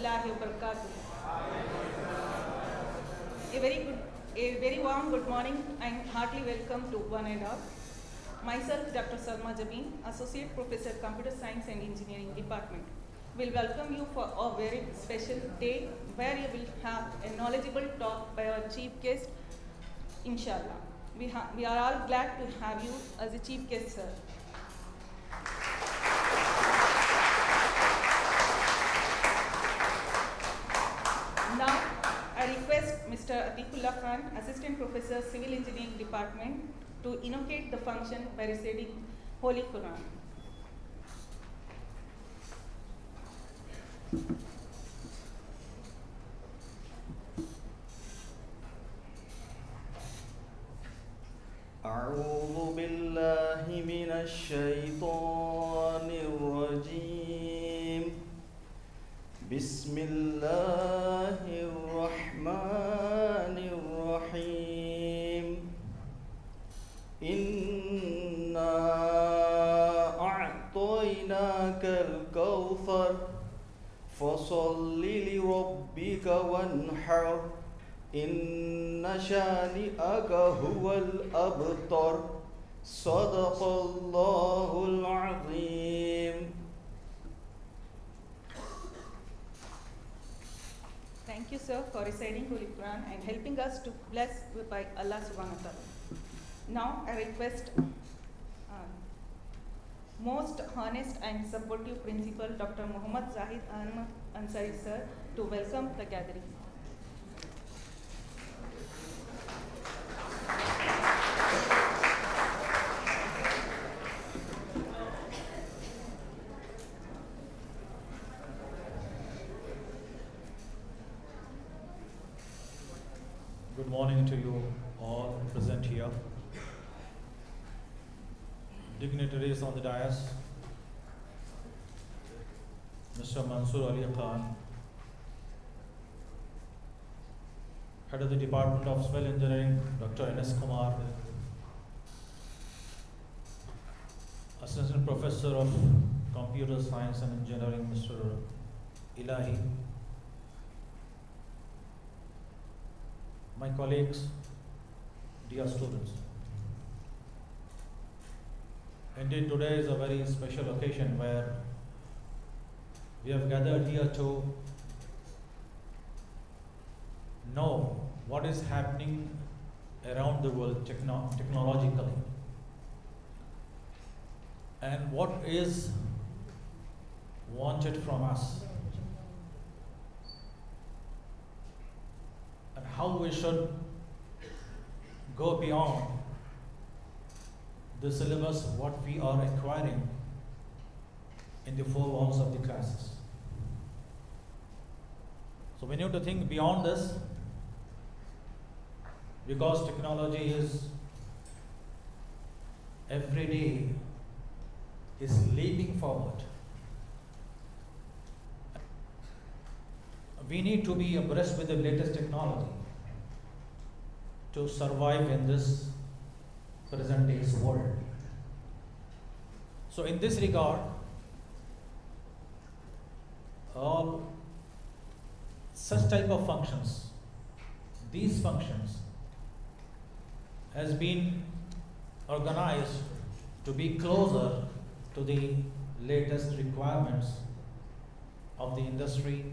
warahmatullahi wabarakatuh. A very warm good morning and heartily welcome to one and all. Myself, Dr. Salma Jabin, Associate Professor, Computer Science and Engineering Department, will welcome you for a very special day where you will have a knowledgeable talk by our chief guest, inshallah. We are all glad to have you as a chief guest, sir. Now, I request Mr. Atikullah Khan, Assistant Professor, Civil Engineering Department, to inaugurate the function by reciting Holy Quran. أعوذ بالله من الشيطان الرجيم بسم الله الرحمن الرحيم إنا أعطيناك الكوثر فصل لربك وانحر إن شانئك هو الأبتر صدق الله العظيم. Thank you, sir, for reciting Holy Quran and helping us to bless by Allah subhanahu wa ta'ala. Now, I request most honest and supportive principal, Dr. Muhammad Zahid Ahmad Ansari, sir, to welcome the gathering. Good morning to you all present here. Dignitaries on the dais, Mr. Mansoor Ali Khan, Head of the Department of Civil Engineering, Dr. N.S. Kumar, Assistant Professor of Computer Science and Engineering, Mr. Ilahi, my colleagues, dear students. Indeed, today is a very special occasion where we have gathered here to know what is happening around the world technologically and what is wanted from us and how we should go beyond the syllabus, what we are acquiring in the four walls of the classes. So we need to think beyond this, because technology is every day is leaping forward. We need to be abreast with the latest technology to survive in this present day's world. So in this regard, all such type of functions, these functions has been organized to be closer to the latest requirements of the industry,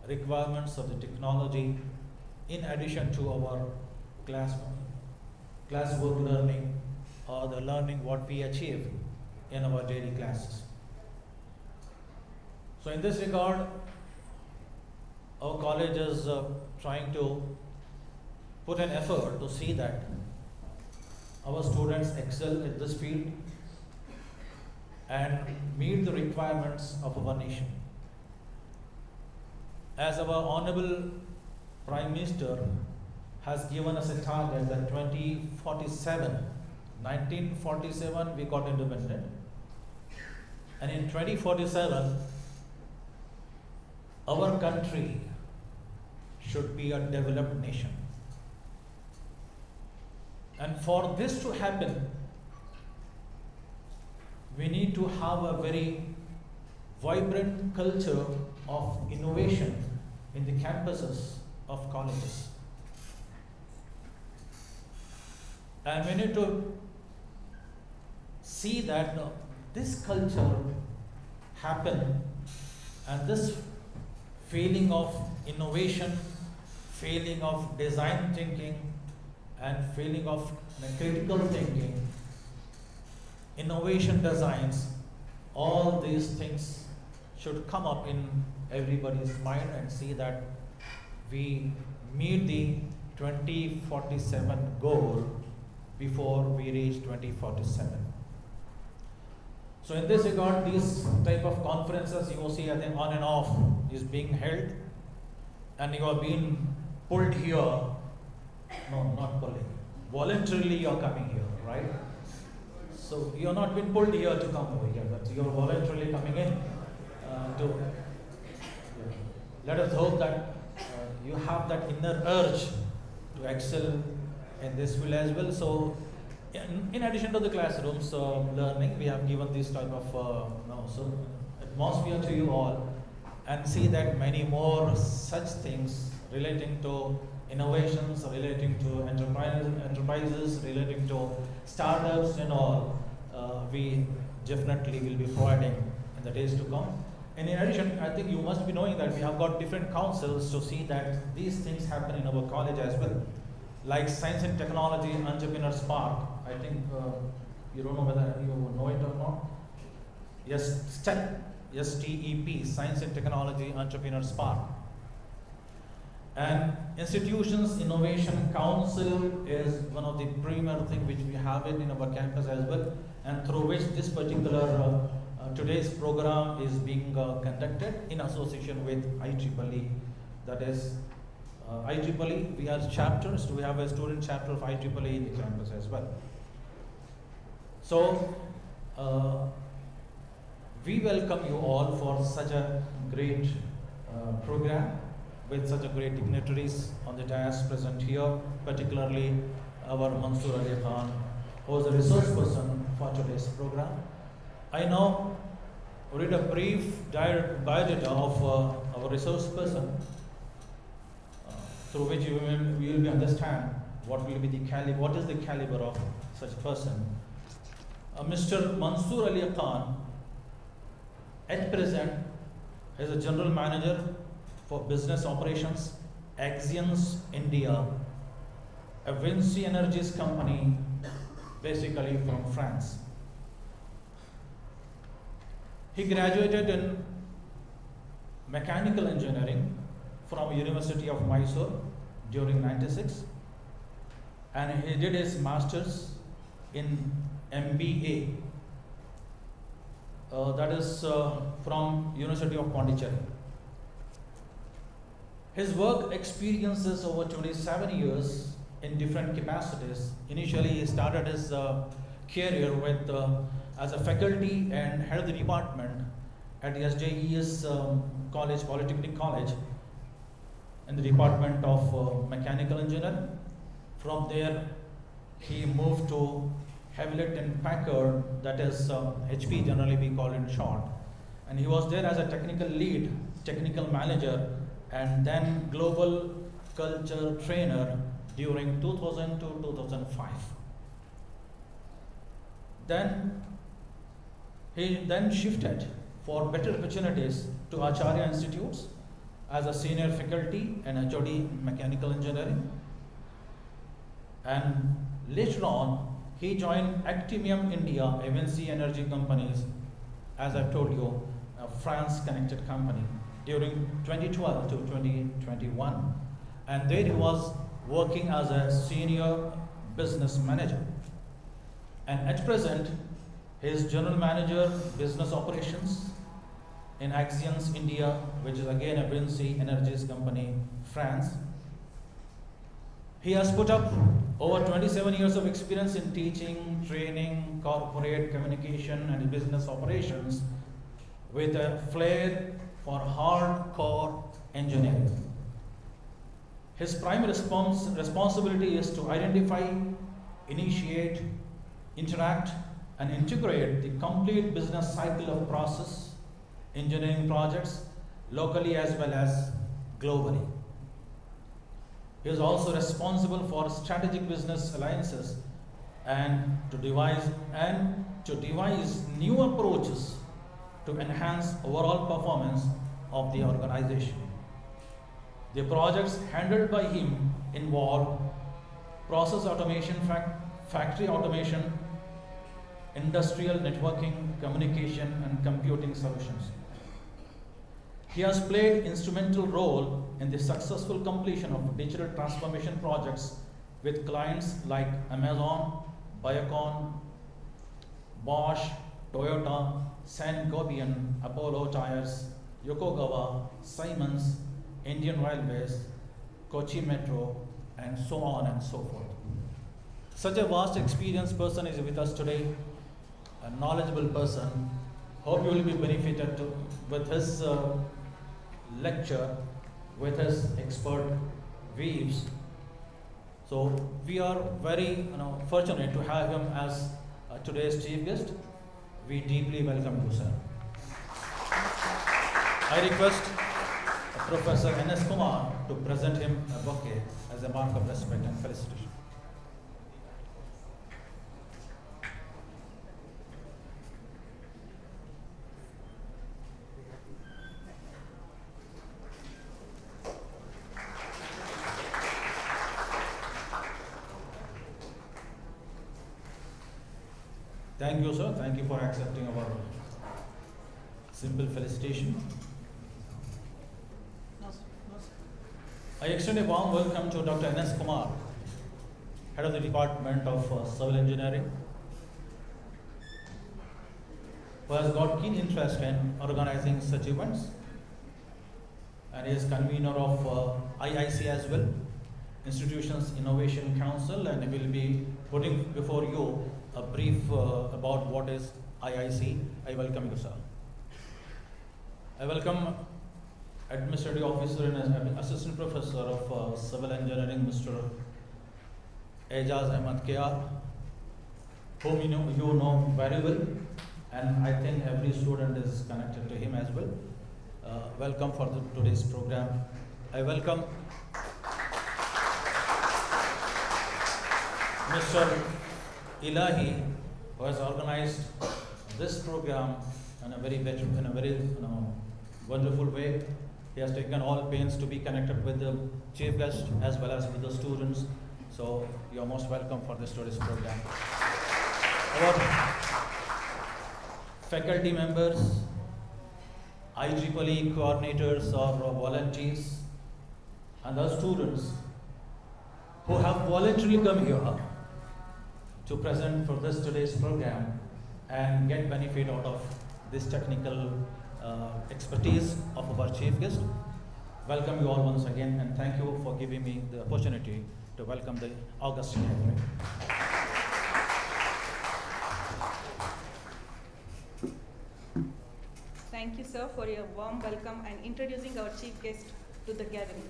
requirements of the technology, in addition to our classwork learning or the learning what we achieve in our daily classes. So in this regard, our college is trying to put an effort to see that our students excel in this field and meet the requirements of our nation. As our Honorable Prime Minister has given us a target that 1947 we got independent, and in 2047 our country should be a developed nation. And for this to happen, we need to have a very vibrant culture of innovation in the campuses of colleges. And we need to see that this culture happen, and this feeling of innovation, feeling of design thinking, and feeling of critical thinking, innovation designs, all these things should come up in everybody's mind and see that we meet the 2047 goal before we reach 2047. So in this regard, these type of conferences you will see, I think, on and off is being held, and you are being pulled here. No, not pulling. Voluntarily you are coming here, right? So you are not being pulled here to come over here, but you are voluntarily coming in to. Let us hope that you have that inner urge to excel in this field as well. So, in addition to the classrooms learning, we have given this type of atmosphere to you all, and see that many more such things relating to innovations, relating to enterprises, relating to startups and all, we definitely will be providing in the days to come. And in addition, I think you must be knowing that we have got different councils to see that these things happen in our college as well. Like Science and Technology Entrepreneur Spark, I think you don't know whether you know it or not. Yes, STEP, STEP, Science and Technology Entrepreneur Spark. And Institutions Innovation Council is one of the premier things which we have it in our campus as well, and through which this particular today's program is being conducted in association with IEEE. That is IEEE, we have chapters, we have a student chapter of IEEE in the campus as well. So, we welcome you all for such a great program with such a great dignitaries on the dais present here, particularly our Mansoor Ali Khan, who is a resource person for today's program. I now read a brief biodata of our resource person, through which you will understand what will be the caliber, what is the caliber of such a person. Mr. Mansoor Ali Khan, at present, is a general manager for business operations, Axians India, a Vinci Energies company, basically from France. He graduated in mechanical engineering from University of Mysore during '96, and he did his master's in MBA, that is from University of Pondicherry. His work experiences over 27 years in different capacities. Initially, he started his career with as a faculty and head of the department at the SJES College, Polytechnic College, in the Department of Mechanical Engineering. From there, he moved to Hewlett and Packard, that is HP generally we call it short. And he was there as a technical lead, technical manager, and then global culture trainer during 2000 to 2005. Then he then shifted for better opportunities to Acharya Institutes as a senior faculty and HOD mechanical engineering. And later on, he joined Actimium India, a Vinci Energy companies, as I've told you, a France-connected company, during 2012 to 2021. And there he was working as a senior business manager. And at present, he is general manager, business operations in Axians India, which is again a Vinci Energies company, France. He has put up over 27 years of experience in teaching, training, corporate communication, and business operations, with a flair for hardcore engineering. His primary responsibility is to identify, initiate, interact, and integrate the complete business cycle of process, engineering projects, locally as well as globally. He is also responsible for strategic business alliances and to devise new approaches to enhance overall performance of the organization. The projects handled by him involve process automation, factory automation, industrial networking, communication, and computing solutions. He has played instrumental role in the successful completion of digital transformation projects with clients like Amazon, Biocon, Bosch, Toyota, Saint-Gobain, Apollo Tyres, Yokogawa, Siemens, Indian Railways, Kochi Metro, and so on and so forth. Such a vast experienced person is with us today, a knowledgeable person. Hope you will be benefited with his lecture, with his expert views. So we are very fortunate to have him as today's chief guest. We deeply welcome you, sir. I request Professor N.S. Kumar to present him a bouquet as a mark of respect and felicitation. Thank you, sir. Thank you for accepting our simple felicitation. I extend a warm welcome to Dr. N.S. Kumar, Head of the Department of Civil Engineering, who has got keen interest in organizing such events, and is convener of IIC as well, Institutions Innovation Council, and he will be putting before you a brief about what is IIC. I welcome you, sir. I welcome Administrative Officer and Assistant Professor of Civil Engineering, Mr. Ejaz Ahmed Kayar, whom you know very well, and I think every student is connected to him as well. Welcome for today's program. I welcome Mr. Ilahi, who has organized this program in a very wonderful way. He has taken all pains to be connected with the chief guest as well as with the students. So you are most welcome for this today's program. Our faculty members, IEEE coordinators or volunteers, and the students who have voluntarily come here to present for this today's program and get benefit out of this technical expertise of our chief guest. Welcome you all once again, and thank you for giving me the opportunity to welcome the Augustine Academy. Thank you, sir, for your warm welcome and introducing our chief guest to the gathering.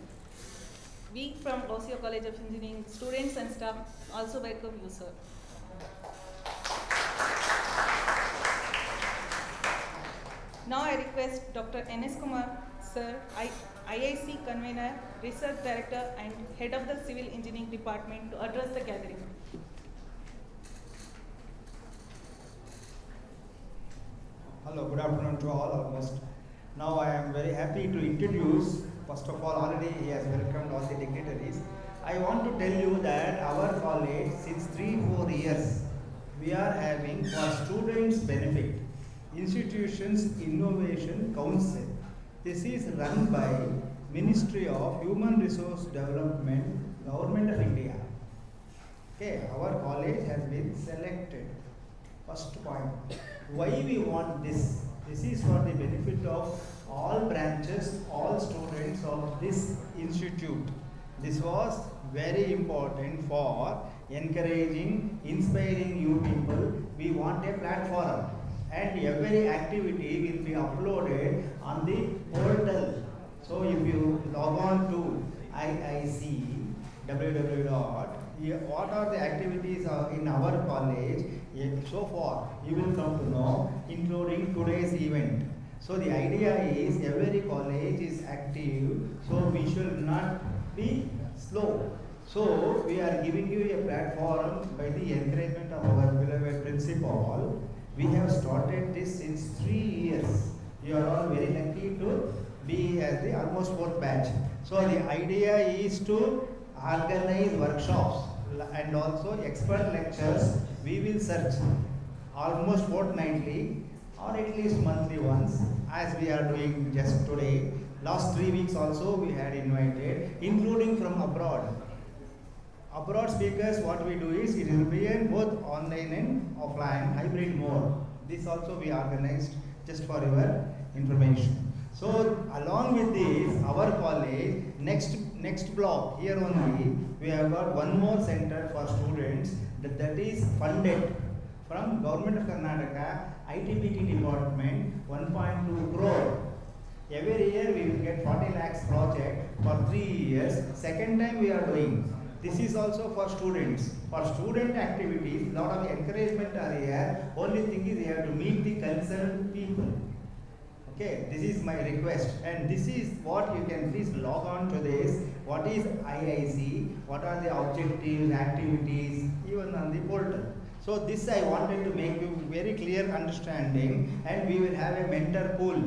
We from Osio College of Engineering students and staff also welcome you, sir. Now I request Dr. N.S. Kumar, sir, IIC convener, research director and head of the Civil Engineering Department to address the gathering. Hello, good afternoon to all almost. Now I am very happy to introduce, first of all, already he has welcomed all the dignitaries. I want to tell you that our college, since 3-4 years, we are having for students' benefit, Institutions Innovation Council. This is run by Ministry of Human Resource Development, Government of India. Okay, our college has been selected. First point, why we want this? This is for the benefit of all branches, all students of this institute. This was very important for encouraging, inspiring you people. We want a platform, and every activity will be uploaded on the portal. So if you log on to IIC, what are the activities in our college so far, you will come to know, including today's event. So the idea is every college is active, so we should not be slow. So we are giving you a platform by the encouragement of our beloved principal. We have started this since 3 years. You are all very lucky to be at the almost fourth batch. So the idea is to organize workshops and also expert lectures. We will search almost fortnightly or at least monthly once, as we are doing just today. Last 3 weeks also we had invited, including from abroad. Abroad speakers, what we do is, it will be in both online and offline, hybrid mode. This also we organized just for your information. So along with this, our college, next block, here only, we have got one more center for students that is funded from Government of Karnataka, ITBT department, 1.2 crore. Every year we will get 40 lakhs project for 3 years. Second time we are doing. This is also for students. For student activities, lot of encouragement are here. Only thing is you have to meet the concerned people. Okay, this is my request, and this is what you can please log on to this. What is IIC? What are the objectives, activities, even on the portal. So this I wanted to make you very clear understanding, and we will have a mentor pool.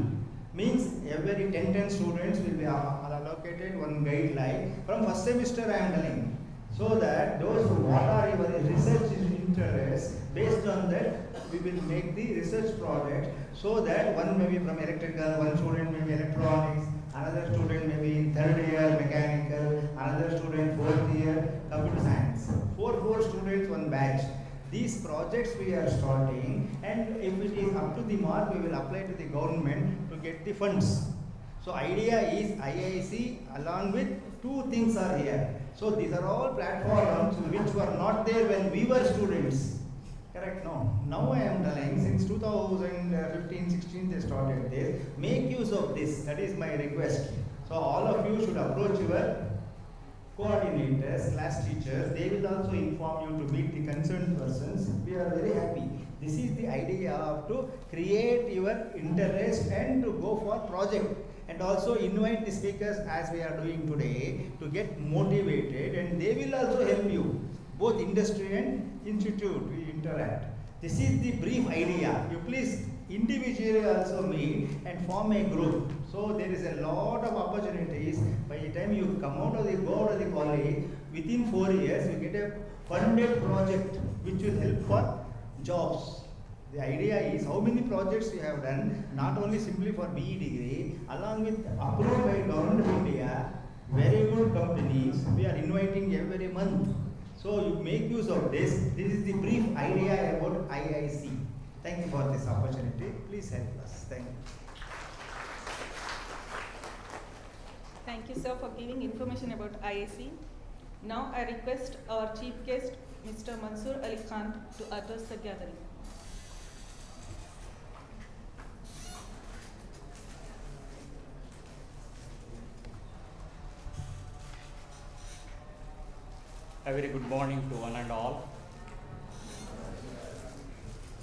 Means every 10 students will be allocated one guideline. From first semester I am telling. So that those who what are your research interests, based on that we will make the research project, so that one may be from electrical, one student may be electronics, another student may be in third year mechanical, another student fourth year computer science. Four students, one batch. These projects we are starting, and if it is up to the mark, we will apply to the government to get the funds. So idea is IIC along with two things are here. So these are all platforms which were not there when we were students. Correct? No. Now I am telling, since 2015-16 they started this. Make use of this. That is my request. So all of you should approach your coordinators, class teachers. They will also inform you to meet the concerned persons. We are very happy. This is the idea of to create your interest and to go for project. And also invite the speakers as we are doing today to get motivated, and they will also help you. Both industry and institute we interact. This is the brief idea. You please individually also meet and form a group. So there is a lot of opportunities. By the time you go out of the college, within 4 years you get a funded project which will help for jobs. The idea is how many projects you have done, not only simply for BE degree, along with approved by Government of India, very good companies, we are inviting every month. So you make use of this. This is the brief idea about IIC. Thank you for this opportunity. Please help us. Thank you. Thank you, sir, for giving information about IAC. Now I request our chief guest, Mr. Mansoor Ali Khan, to address the gathering. A very good morning to one and all.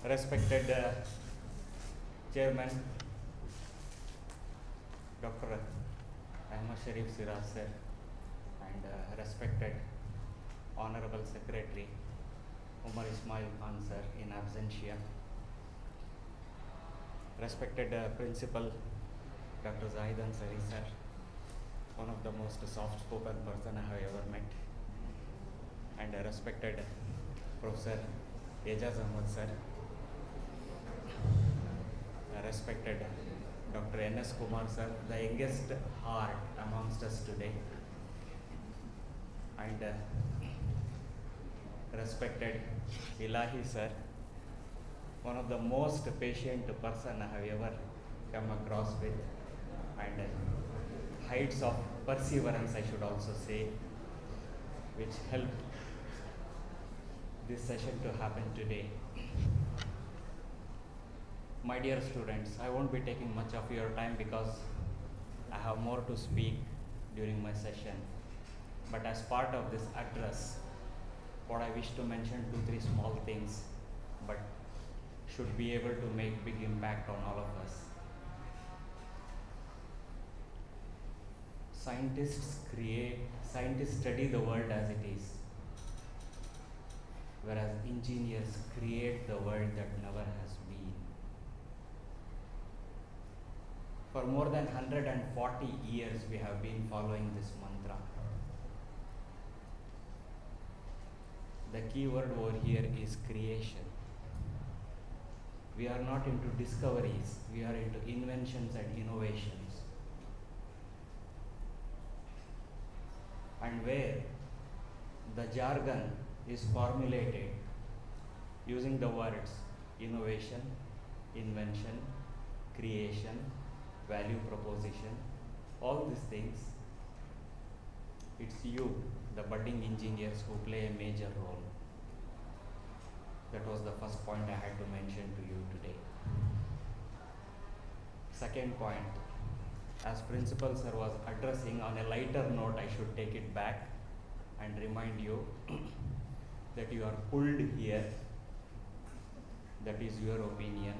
Respected Chairman, Dr. Ahmad Sharif Siraj sir, and respected Honorable Secretary Umar Ismail Khan sir in absentia. Respected Principal Dr. Zahid Ansari sir, one of the most soft-spoken person I have ever met. And respected Professor Ejaz Ahmad sir, respected Dr. N.S. Kumar sir, the youngest heart amongst us today, and respected Ilahi sir, one of the most patient person I have ever come across with, and heights of perseverance I should also say, which helped this session to happen today. My dear students, I won't be taking much of your time because I have more to speak during my session. But as part of this address, what I wish to mention 2-3 small things, but should be able to make big impact on all of us. scientists study the world as it is, whereas engineers create the world that never has been. For more than 140 years, we have been following this mantra. The key word over here is creation. We are not into discoveries, we are into inventions and innovations. And where the jargon is formulated using the words innovation, invention, creation, value proposition, all these things, it's you, the budding engineers, who play a major role. That was the first point I had to mention to you today. Second point, as Principal Sir was addressing, on a lighter note, I should take it back and remind you that you are pulled here. That is your opinion.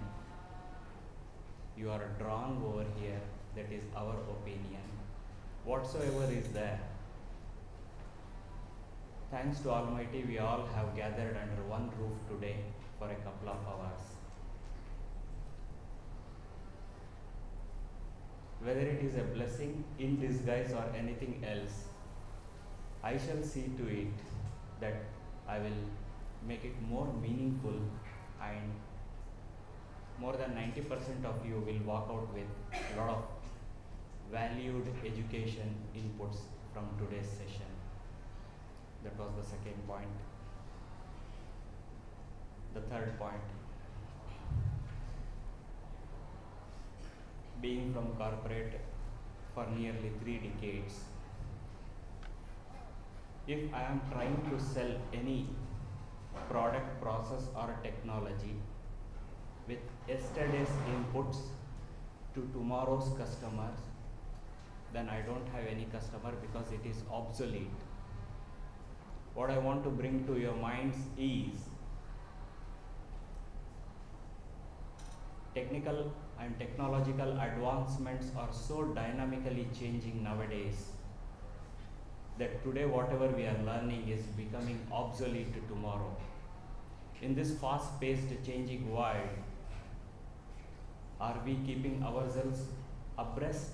You are drawn over here. That is our opinion. Whatsoever is there, thanks to Almighty, we all have gathered under one roof today for a couple of hours. Whether it is a blessing in disguise or anything else, I shall see to it that I will make it more meaningful, and more than 90% of you will walk out with a lot of valued education inputs from today's session. That was the second point. The third point, being from corporate for nearly 3 decades, if I am trying to sell any product, process or technology with yesterday's inputs to tomorrow's customers, then I don't have any customer because it is obsolete. What I want to bring to your minds is technical and technological advancements are so dynamically changing nowadays that today whatever we are learning is becoming obsolete tomorrow. In this fast-paced changing world, are we keeping ourselves abreast?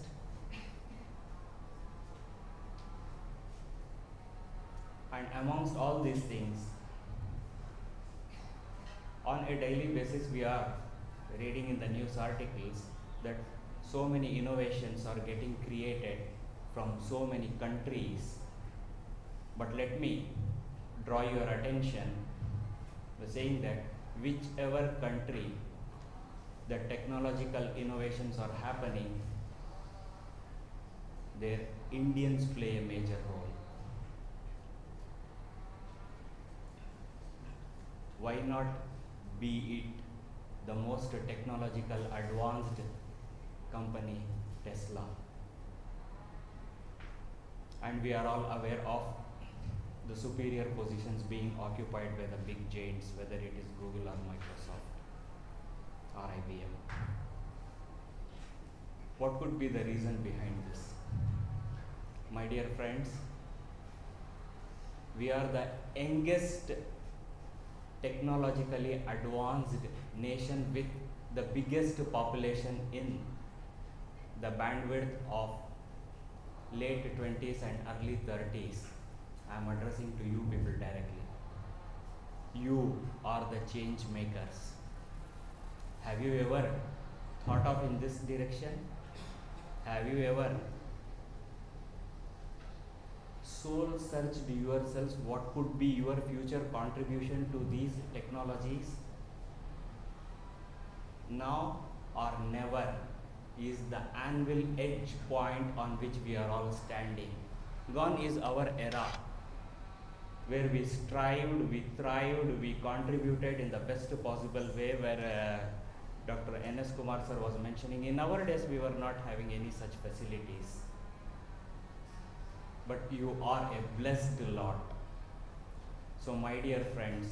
And amongst all these things, on a daily basis we are reading in the news articles that so many innovations are getting created from so many countries. But let me draw your attention by saying that whichever country the technological innovations are happening, there Indians play a major role. Why not be it the most technological advanced company, Tesla? And we are all aware of the superior positions being occupied by the big giants, whether it is Google or Microsoft or IBM. What could be the reason behind this? My dear friends, we are the youngest technologically advanced nation with the biggest population in the bandwidth of late 20s and early 30s. I am addressing to you people directly. You are the change makers. Have you ever thought of in this direction? Have you ever soul searched yourselves what could be your future contribution to these technologies? Now or never is the anvil edge point on which we are all standing. Gone is our era where we strived, we thrived, we contributed in the best possible way, where Dr. N.S. Kumar sir was mentioning, in our days we were not having any such facilities. But you are a blessed lot. So my dear friends,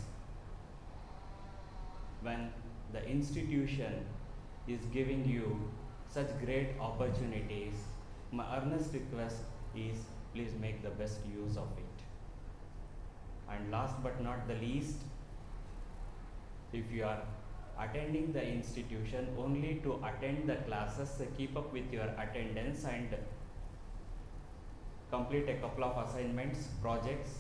when the institution is giving you such great opportunities, my earnest request is please make the best use of it. And last but not the least, if you are attending the institution only to attend the classes, keep up with your attendance and complete a couple of assignments, projects,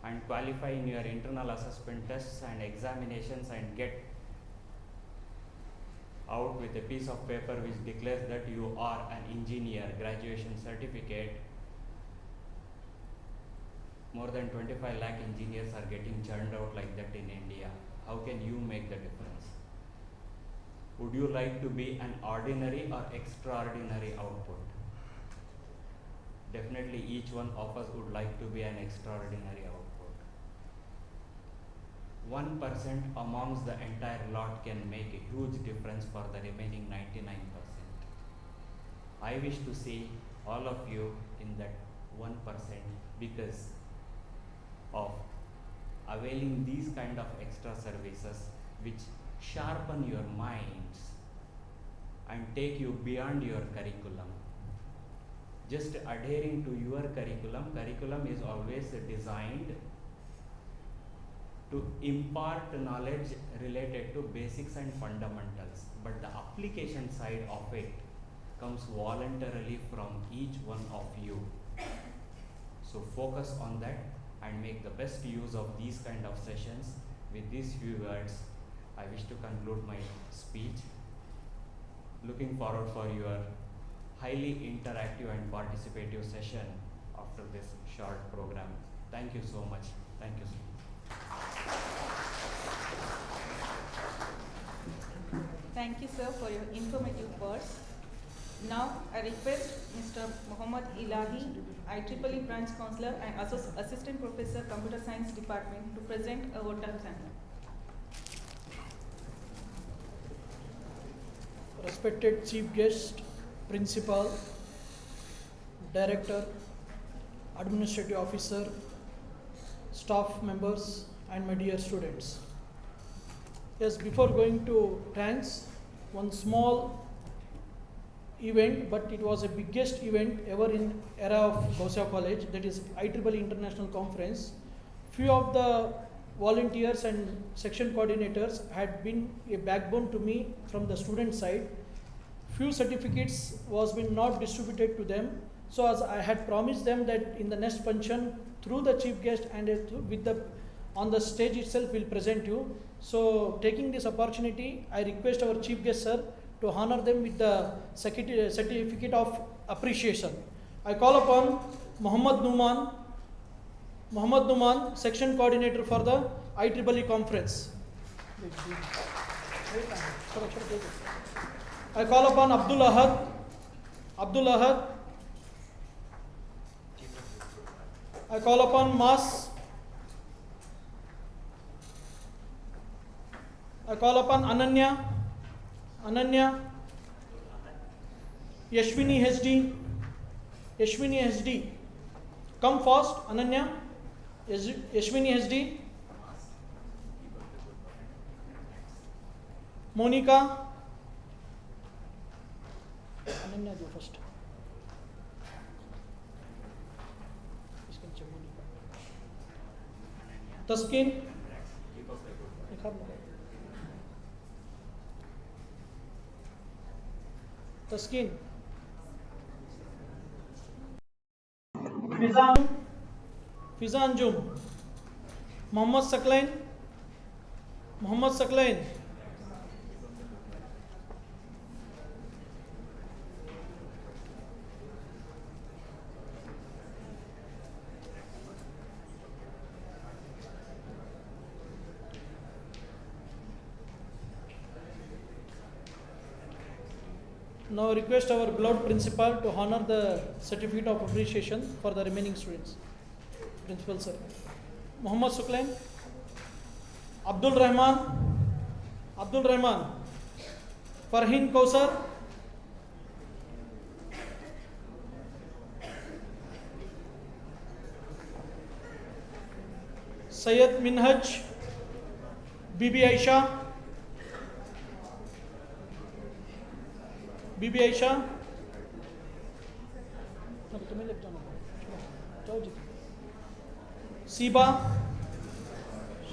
and qualify in your internal assessment tests and examinations and get out with a piece of paper which declares that you are an engineer, graduation certificate. More than 25 lakh engineers are getting churned out like that in India. How can you make the difference? Would you like to be an ordinary or extraordinary output? Definitely each one of us would like to be an extraordinary output. 1% amongst the entire lot can make a huge difference for the remaining 99%. I wish to see all of you in that 1% because of availing these kind of extra services which sharpen your minds and take you beyond your curriculum. Just adhering to your curriculum is always designed to impart knowledge related to basics and fundamentals, but the application side of it comes voluntarily from each one of you. So focus on that and make the best use of these kind of sessions. With these few words, I wish to conclude my speech. Looking forward for your highly interactive and participative session after this short program. Thank you so much. Thank you so much. Thank you, sir, for your informative words. Now, I request Mr. Muhammad Ilahi, IEEE Branch Counselor and Assistant Professor, Computer Science Department, to present a vote of thanks. Respected Chief Guest, Principal, Director, Administrative Officer, staff members, and my dear students. Yes, before going to thanks, one small event, but it was the biggest event ever in era of Gausia College, that is IEEE International Conference. Few of the volunteers and section coordinators had been a backbone to me from the student side. Few certificates was been not distributed to them. So as I had promised them that in the next function, through the chief guest and with the on the stage itself will present you. So taking this opportunity, I request our chief guest sir to honor them with the certificate of appreciation. I call upon Muhammad Numan, section coordinator for the IEEE conference. I call upon Abdul Ahad. I call upon Mas. I call upon Ananya. Yashwini HD. Come fast, Ananya. Yashwini HD. Monica. Ananya go first. Taskin. Taskin. Fizanjum. Muhammad Saklain. Now request our beloved principal to honor the certificate of appreciation for the remaining students. Principal sir. Muhammad Suklain. Abdul Rahman. Farhin Kausar. Sayyid Minhaj. Bibi Aisha. Siba,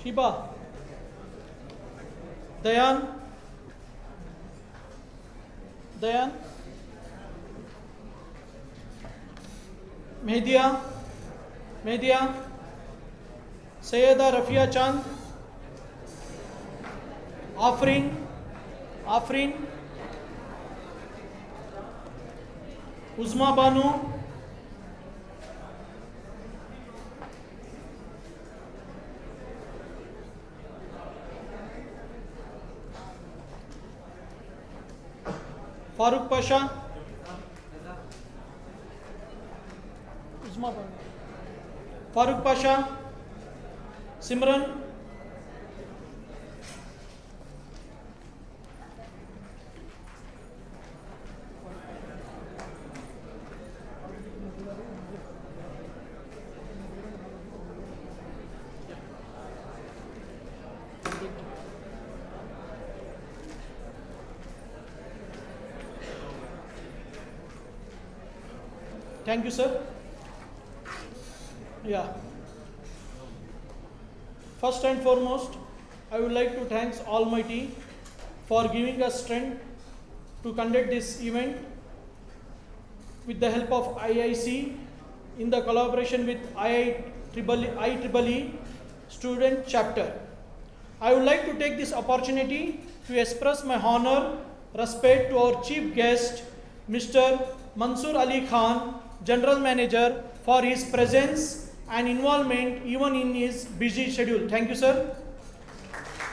Shiba, Dayan, Dayan, Mehdia, Mehdia, Sayyeda Rafia Chand, Afrin, Afrin, Uzma Banu, Farooq Pasha, Uzma Banu, Farooq Pasha, Simran, thank you, sir. Yeah. First and foremost, I would like to thank Almighty for giving us strength to conduct this event with the help of IIC in the collaboration with IEEE student chapter. I would like to take this opportunity to express my honor, respect to our chief guest, Mr. Mansoor Ali Khan, General Manager, for his presence and involvement even in his busy schedule. Thank you, sir.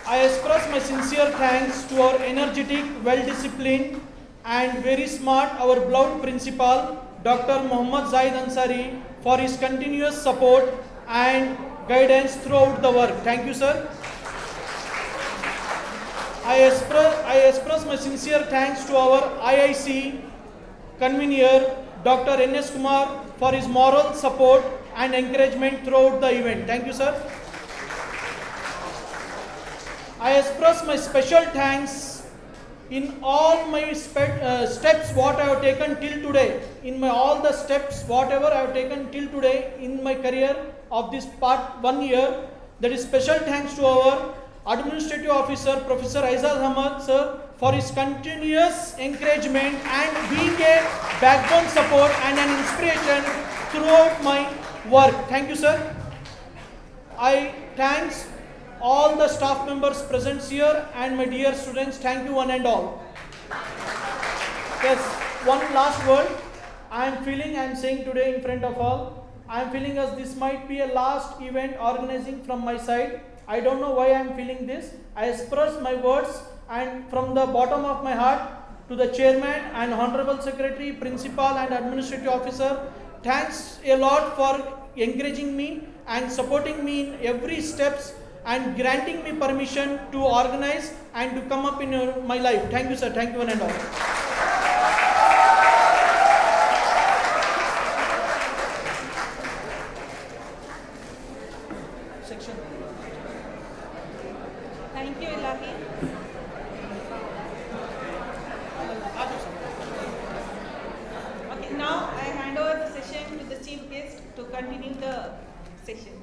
I express my sincere thanks to our energetic, well-disciplined and very smart, our beloved principal, Dr. Muhammad Zaid Ansari, for his continuous support and guidance throughout the work. Thank you, sir. I express my sincere thanks to our IIC convener, Dr. N.S. Kumar, for his moral support and encouragement throughout the event. Thank you, sir. I express my special thanks in all my steps what I have taken till today, all the steps whatever I have taken till today in my career of this part 1 year. That is special thanks to our Administrative Officer, Professor Aizaz Ahmad, sir, for his continuous encouragement and being a backbone support and an inspiration throughout my work. Thank you, sir. I thanks all the staff members present here and my dear students. Thank you one and all. Yes, one last word. I am saying today in front of all, I am feeling as this might be a last event organizing from my side. I don't know why I am feeling this. I express my words and from the bottom of my heart to the chairman and honorable secretary, principal and administrative officer. Thanks a lot for encouraging me and supporting me in every steps and granting me permission to organize and to come up in my life. Thank you, sir. Thank you one and all. Section. Thank you, Ilahi. Okay, now I hand over the session to the chief guest to continue the session.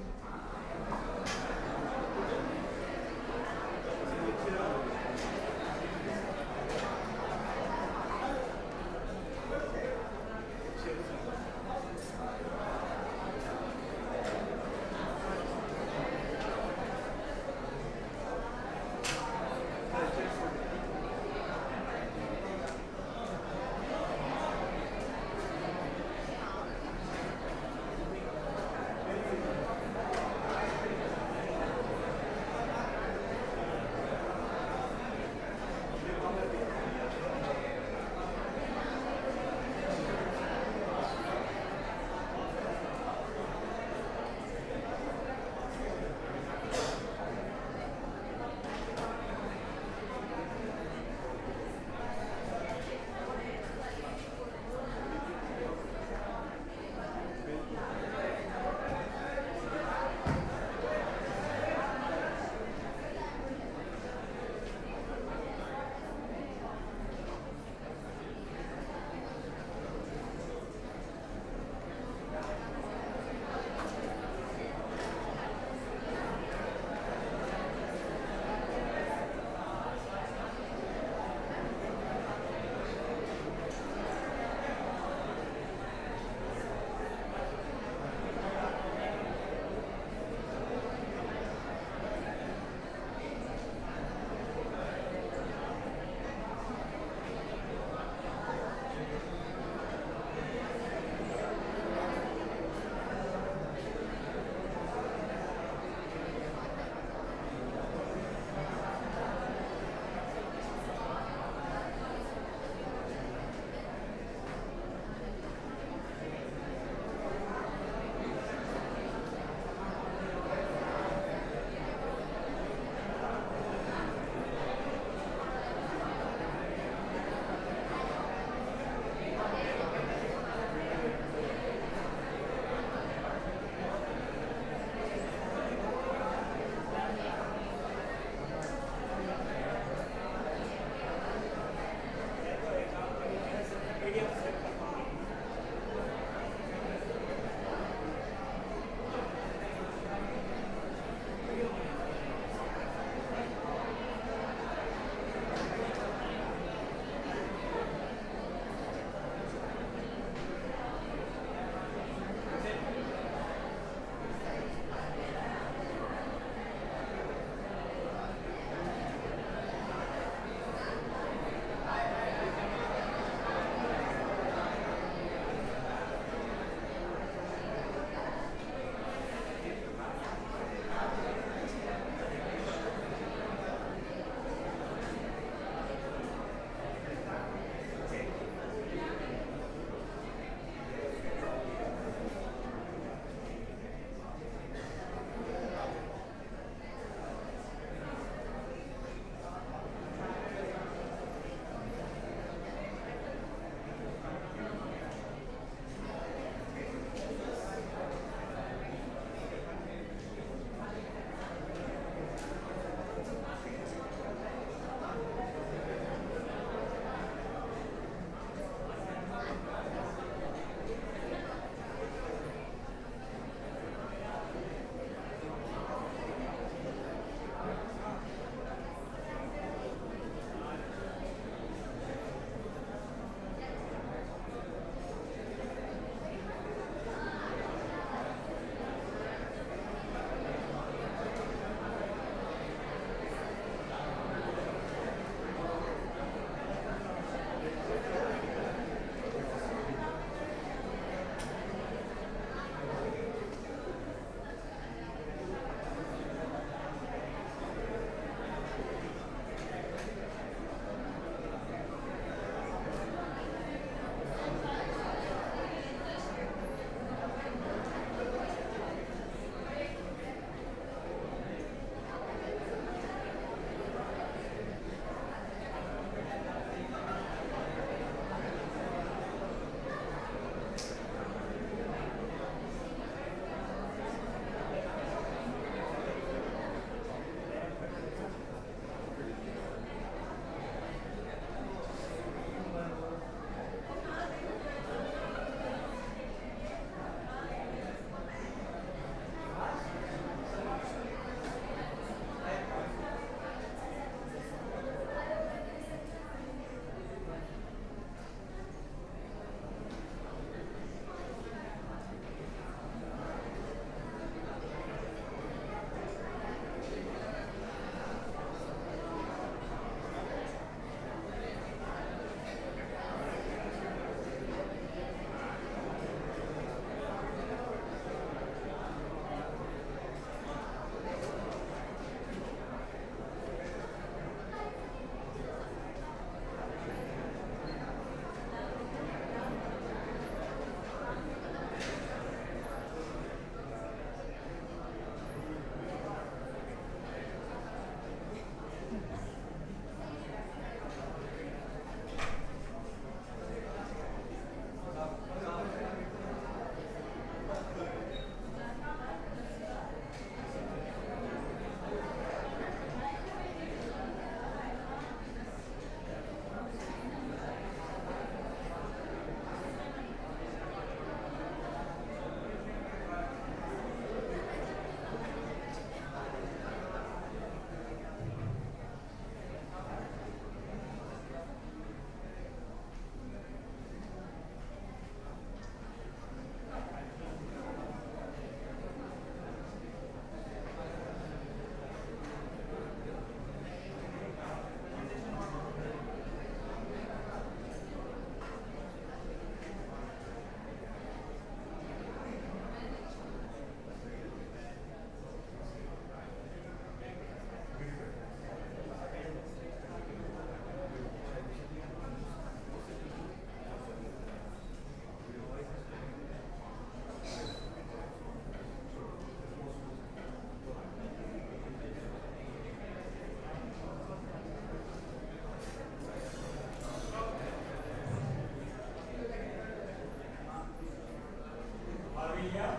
me hear?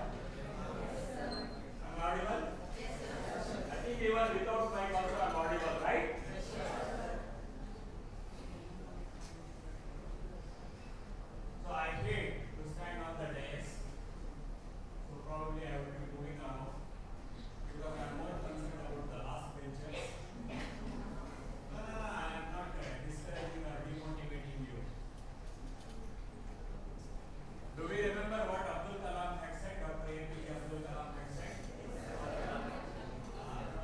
I'm audible? I think even without mic also I'm audible, right? So I hate to stand on the dais. So probably I would be moving on because I'm more concerned about the last benches. No, I'm not discouraging or demotivating you. Do we remember what Abdul Kalam had said, Dr. APJ Abdul Kalam had said?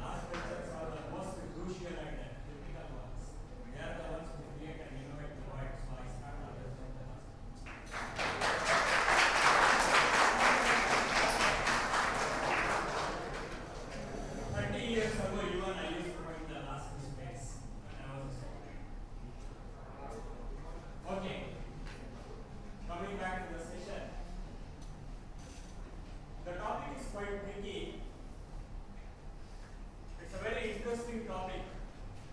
Last benches are the most crucial and critical ones. They are the ones who create and innovate the world. So I start understanding the last bench. 30 years ago, you and I used to find the last space when I was a student. Okay. Coming back to the session. The topic is quite tricky. It's a very interesting topic.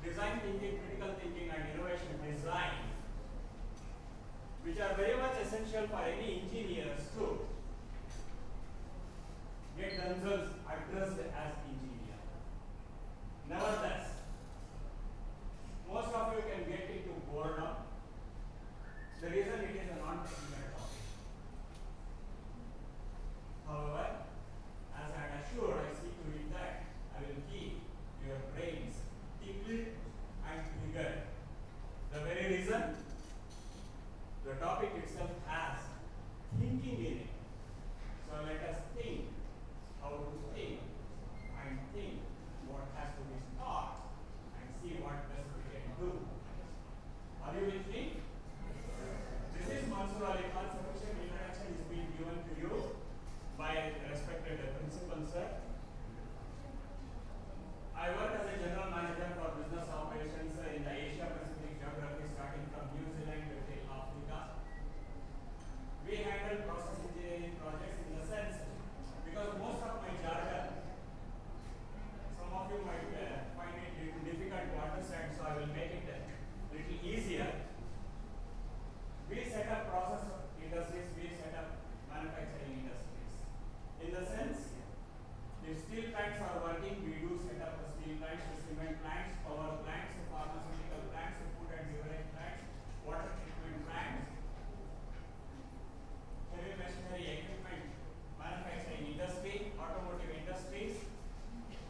Design thinking, critical thinking, and innovation design, which are very much essential for any engineers to get themselves addressed as engineer. Nevertheless, most of you can get into boredom. The reason it is a non-technical topic. However, as I am assured, I see to it that I will keep your brains tickled and triggered. The very reason the topic itself has thinking in it. So let us think how to think and think what has to be taught and see what best we can do. Are you with me? This is Mansoor Ali Khan. Sufficient introduction is being given to you by respected principal sir. I work as a general manager for business operations in the Asia Pacific geography, starting from New Zealand till Africa. We handle process engineering projects in the sense because most of my jargon, some of you might find it little difficult to understand, so I will make it a little easier. We set up process industries, we set up manufacturing industries. In the sense, if steel plants are working, we do set up the steel plants, the cement plants, power plants, pharmaceutical plants, food and beverage plants, water treatment plants, heavy machinery equipment, manufacturing industry, automotive industries,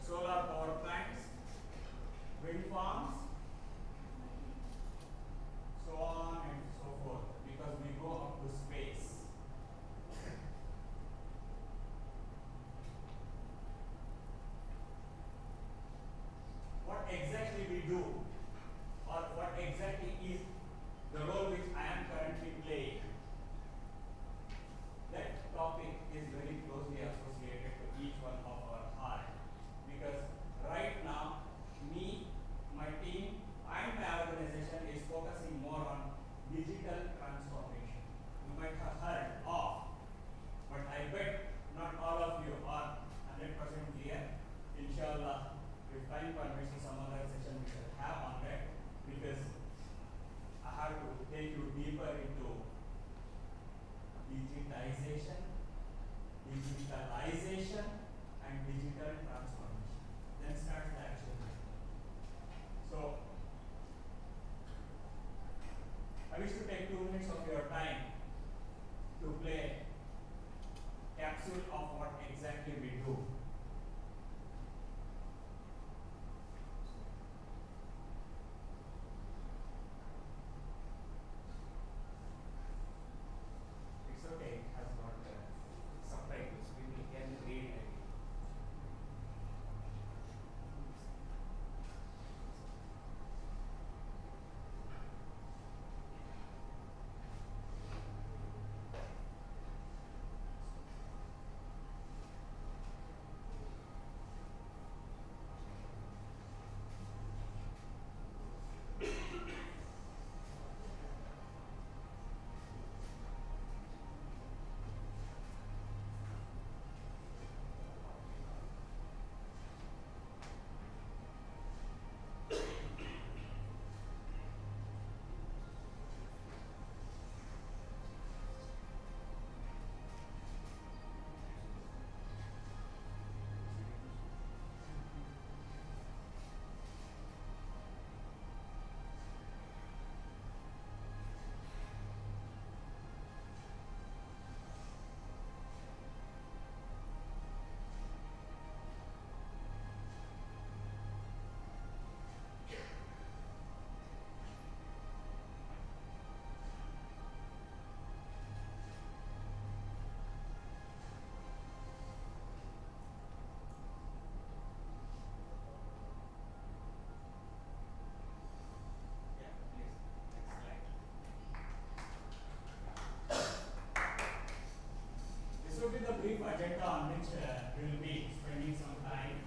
solar power plants, wind farms, so on and so forth, because we go up to space. agenda on which we'll be spending some time.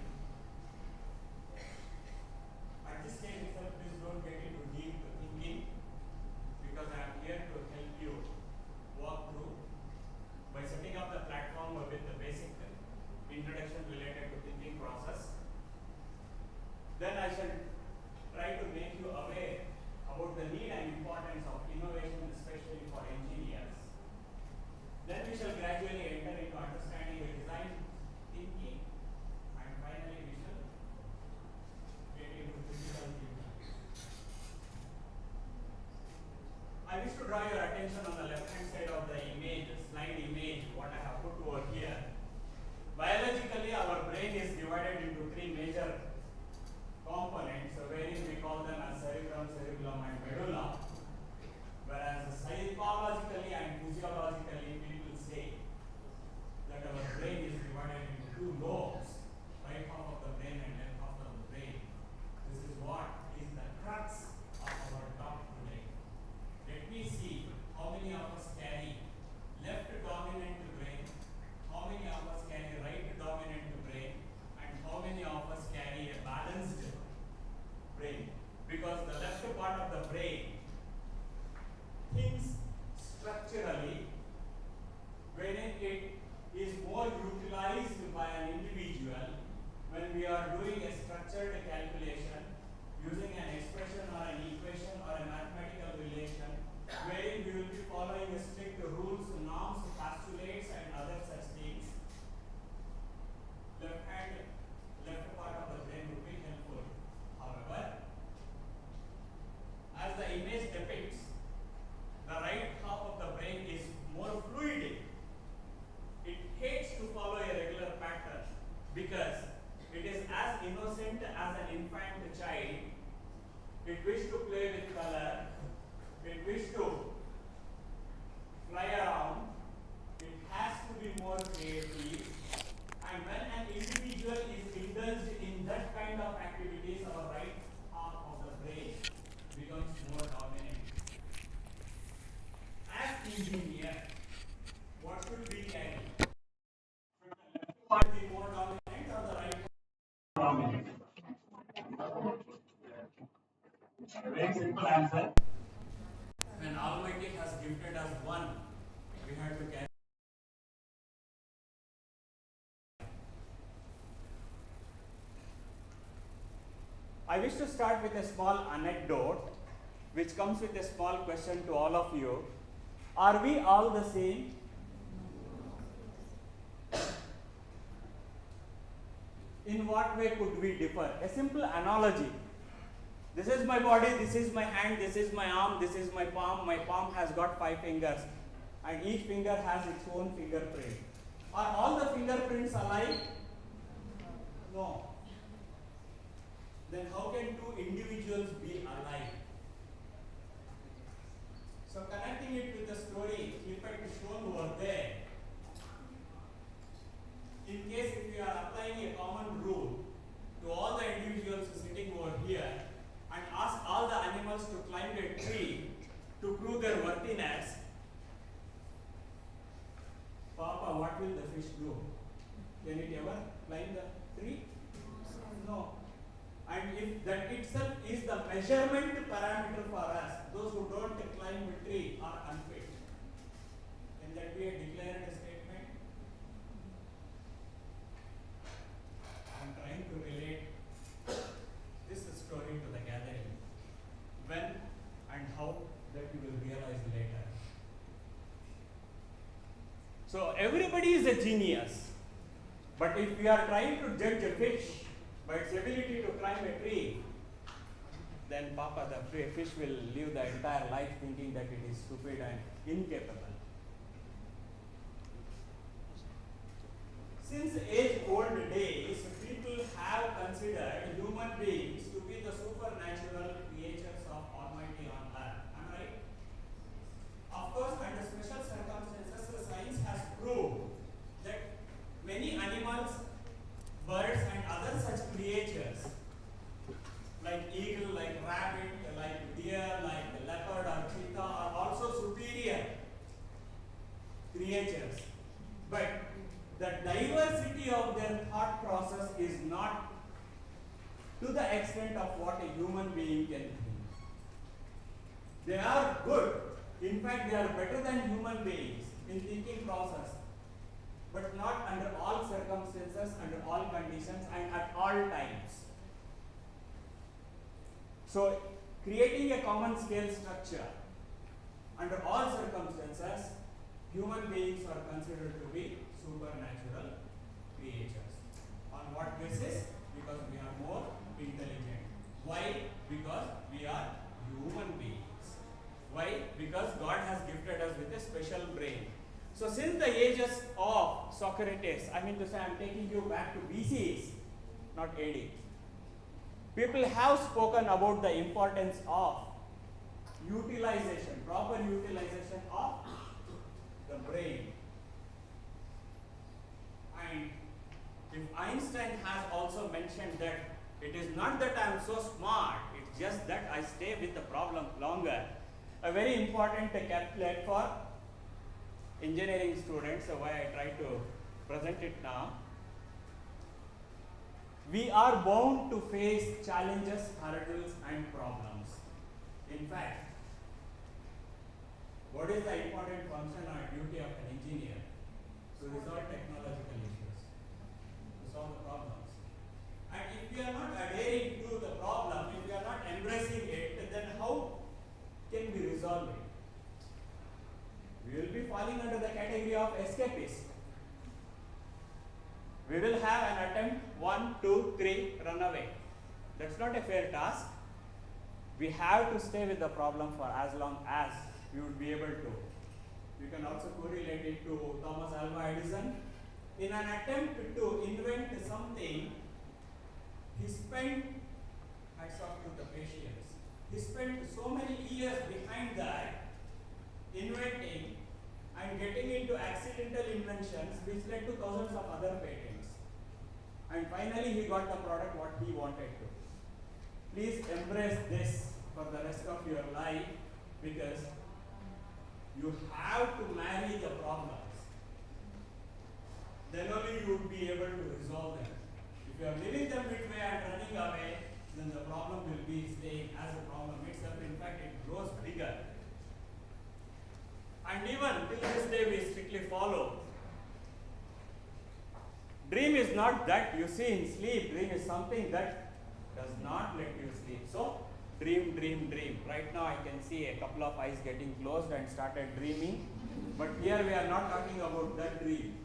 At this stage itself, please don't get into deep thinking, because I am here to help you walk through by setting up the platform with the basic introduction related to thinking process. Then I shall try to make you aware about the need and importance of innovation, especially for engineers. Then we shall gradually enter into understanding the design thinking, and finally we shall get into critical thinking. I wish to draw your attention on the left hand side of the image, slide image, what I have put over here. Biologically, our brain is divided into three major components, wherein we call them as cerebrum, cerebellum, and medulla. Whereas psychologically and physiologically, people say that our brain is divided into two lobes, right half of the brain and left half of the brain. This is what is the crux of our talk today. Let me see how many of us carry left dominant brain, how many of us carry right dominant brain, and how many of us carry a balanced brain. Because the left part of the brain thinks structurally, wherein it is more utilized by an individual when we are doing a structured calculation using an expression or an equation or a mathematical relation, wherein we will be following strict rules, norms, postulates, and other such things. Left part of the brain would be helpful. However, as the image depicts, the right half of the brain is more fluid. It hates to follow a regular pattern because it is as innocent as an infant child. It wishes to play with color. It wishes to fly around. It has to be more creative. And when an individual is indulged in that kind of activities, our right half of the brain becomes more dominant. As engineer, what should we carry? Should the left part be more dominant or the right part dominant? Very simple answer. When Almighty has gifted us one, we have to carry. I wish to start with a small anecdote which comes with a small question to all of you. Are we all the same? In what way could we differ? A simple analogy. This is my body, this is my hand, this is my arm, this is my palm. My palm has got 5 fingers and each finger has its own fingerprint. Are all the fingerprints alike? No. Then how can two individuals be alike? So connecting it with the story snippet shown over there, in case if we are applying a common rule to all the individuals sitting over here and ask all the animals to climb a tree to prove their worthiness, Papa, what will the fish do? Can it ever climb the tree? No. And if that itself is the measurement parameter for us, those who don't climb a tree are unfit. Can that be a declared statement? I am trying to relate this story to the gathering. When and how, that you will realize later. So everybody is a genius. But if we are trying to judge a fish by its ability to climb a tree, then Papa, the fish will live the entire life thinking that it is stupid and incapable. Since age-old days, people have considered human beings to be the supernatural creatures of Almighty on earth. Am I right? Of course, under special circumstances, science has proved that many animals, birds, and other such creatures, like eagle, like rabbit, like deer, like leopard or cheetah, are also superior creatures. But the diversity of their thought process is not to the extent of what a human being can think. They are good. In fact, they are better than human beings in thinking process, but not under all circumstances, under all conditions, and at all times. So, creating a common scale structure under all circumstances, human beings are considered to be supernatural creatures. On what basis? Because we are more intelligent. Why? Because we are human beings. Why? Because God has gifted us with a special brain. So since the ages of Socrates, I mean to say, I am taking you back to BCs, not AD. People have spoken about the importance of utilization, proper utilization of the brain. And if Einstein has also mentioned that it is not that I am so smart, it's just that I stay with the problem longer. A very important calculate for engineering students, so why I try to present it now. We are bound to face challenges, hurdles, and problems. In fact, what is the important function or duty of an engineer? To resolve technological issues, to solve the problems. And if we are not adhering to the problem, if we are not embracing it, then how can we resolve it? We will be falling under the category of escapists. We will have an attempt 1, 2, 3, run away. That's not a fair task. We have to stay with the problem for as long as we would be able to. You can also correlate it to Thomas Alva Edison. In an attempt to invent something, he spent, hats off to the patience, he spent so many years behind that, inventing and getting into accidental inventions which led to thousands of other patents. And finally he got the product what he wanted to. Please embrace this for the rest of your life, because you have to marry the problems. Then only you would be able to resolve them. If you are leaving them midway and running away, then the problem will be staying as a problem itself. In fact, it grows bigger. And even till this day we strictly follow. Dream is not that you see in sleep. Dream is something that does not let you sleep. So, dream, dream, dream. Right now I can see a couple of eyes getting closed and started dreaming. But here we are not talking about that dream.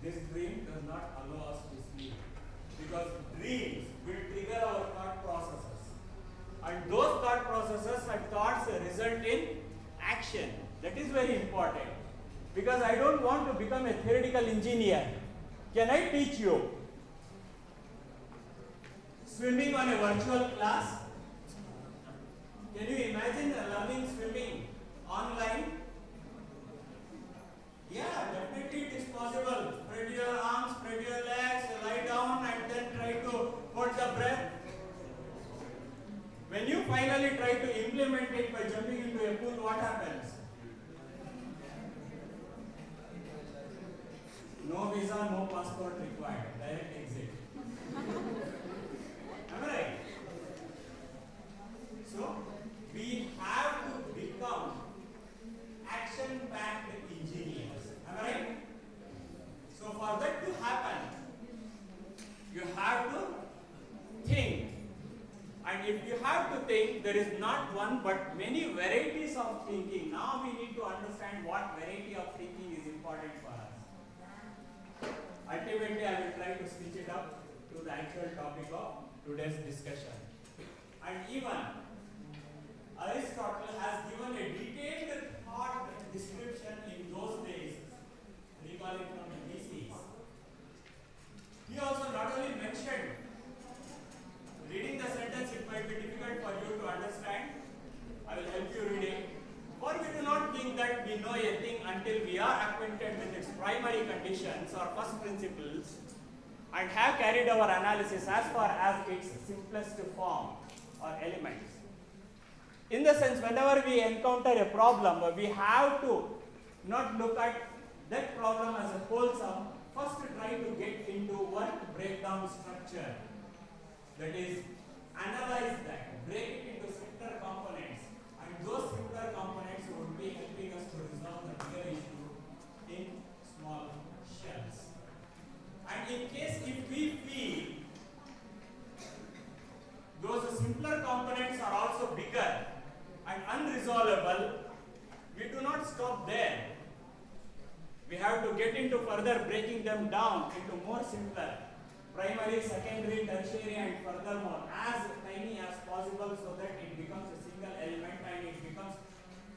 This dream does not allow us to sleep, because dreams will trigger our thought processes, and those thought processes and thoughts result in action. That is very important, because I don't want to become a theoretical engineer. Can I teach you swimming on a virtual class? Can you imagine learning swimming online? Yeah, definitely it is possible. Spread your arms, spread your legs, lie down and then try to hold the breath. When you finally try to implement it by jumping into a pool, what happens? No visa, no passport required. Direct exit. Am I right? So, we have to become action-packed engineers. Am I right? So for that to happen, you have to think. And if you have to think, there is not one but many varieties of thinking. Now we need to understand what variety of thinking is important for us. Ultimately, I will try to stitch it up to the actual topic of today's discussion. And even Aristotle has given a detailed thought description in those days, recalling from the BCs. He also not only mentioned, reading the sentence it might be difficult for you to understand. I will help you read it. For we do not think that we know a thing until we are acquainted with its primary conditions or first principles, and have carried our analysis as far as its simplest form or elements. In the sense, whenever we encounter a problem, we have to not look at that problem as a whole sum. First try to get into work breakdown structure. That is, analyze that, break it into simpler components, and those simpler components would be helping us to resolve the bigger issue in small shells. And in case if we feel those simpler components are also bigger and unresolvable, we do not stop there. We have to get into further breaking them down into more simpler, primary, secondary, tertiary, and furthermore as tiny as possible, so that it becomes a single element and it becomes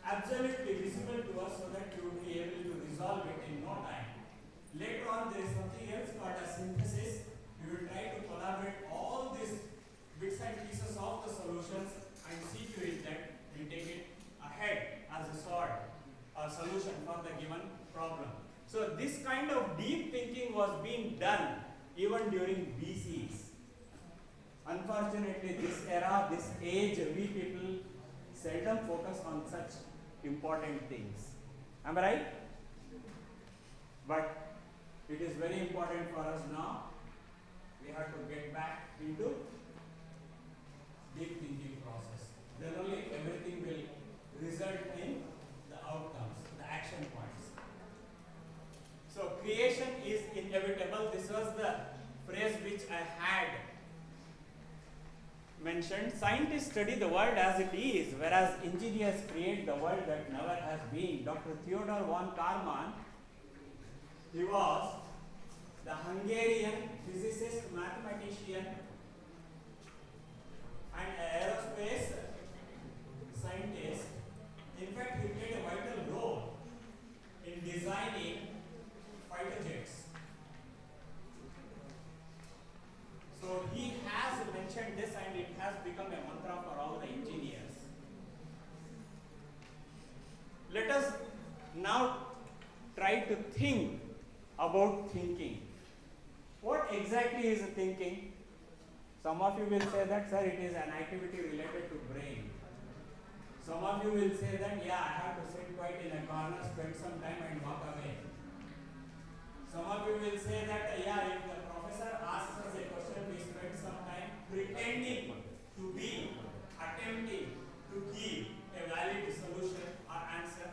absolutely visible to us, so that we would be able to resolve it in no time. Later on, there is something else called as synthesis. We will try to collaborate all these bits and pieces of the solutions and see to it that we take it ahead as a sort, a solution for the given problem. So this kind of deep thinking was being done even during BCs. Unfortunately, this era, this age, we people seldom focus on such important things. Am I right? But it is very important for us now. We have to get back into deep thinking process. Then only everything will result in the outcomes, the action points. So creation is inevitable. This was the phrase which I had mentioned. Scientists study the world as it is, whereas engineers create the world that never has been. Dr. Theodor von Karman, he was the Hungarian physicist, mathematician, and aerospace scientist. In fact, he played a vital role in designing fighter jets. So he has mentioned this, and it has become a mantra for all the engineers. Let us now try to think about thinking. What exactly is thinking? Some of you will say that, sir, it is an activity related to brain. Some of you will say that, yeah, I have to sit quiet in a corner, spend some time and walk away. Some of you will say that, yeah, if the professor asks us a question, we spend some time pretending to be, attempting to give a valid solution or answer.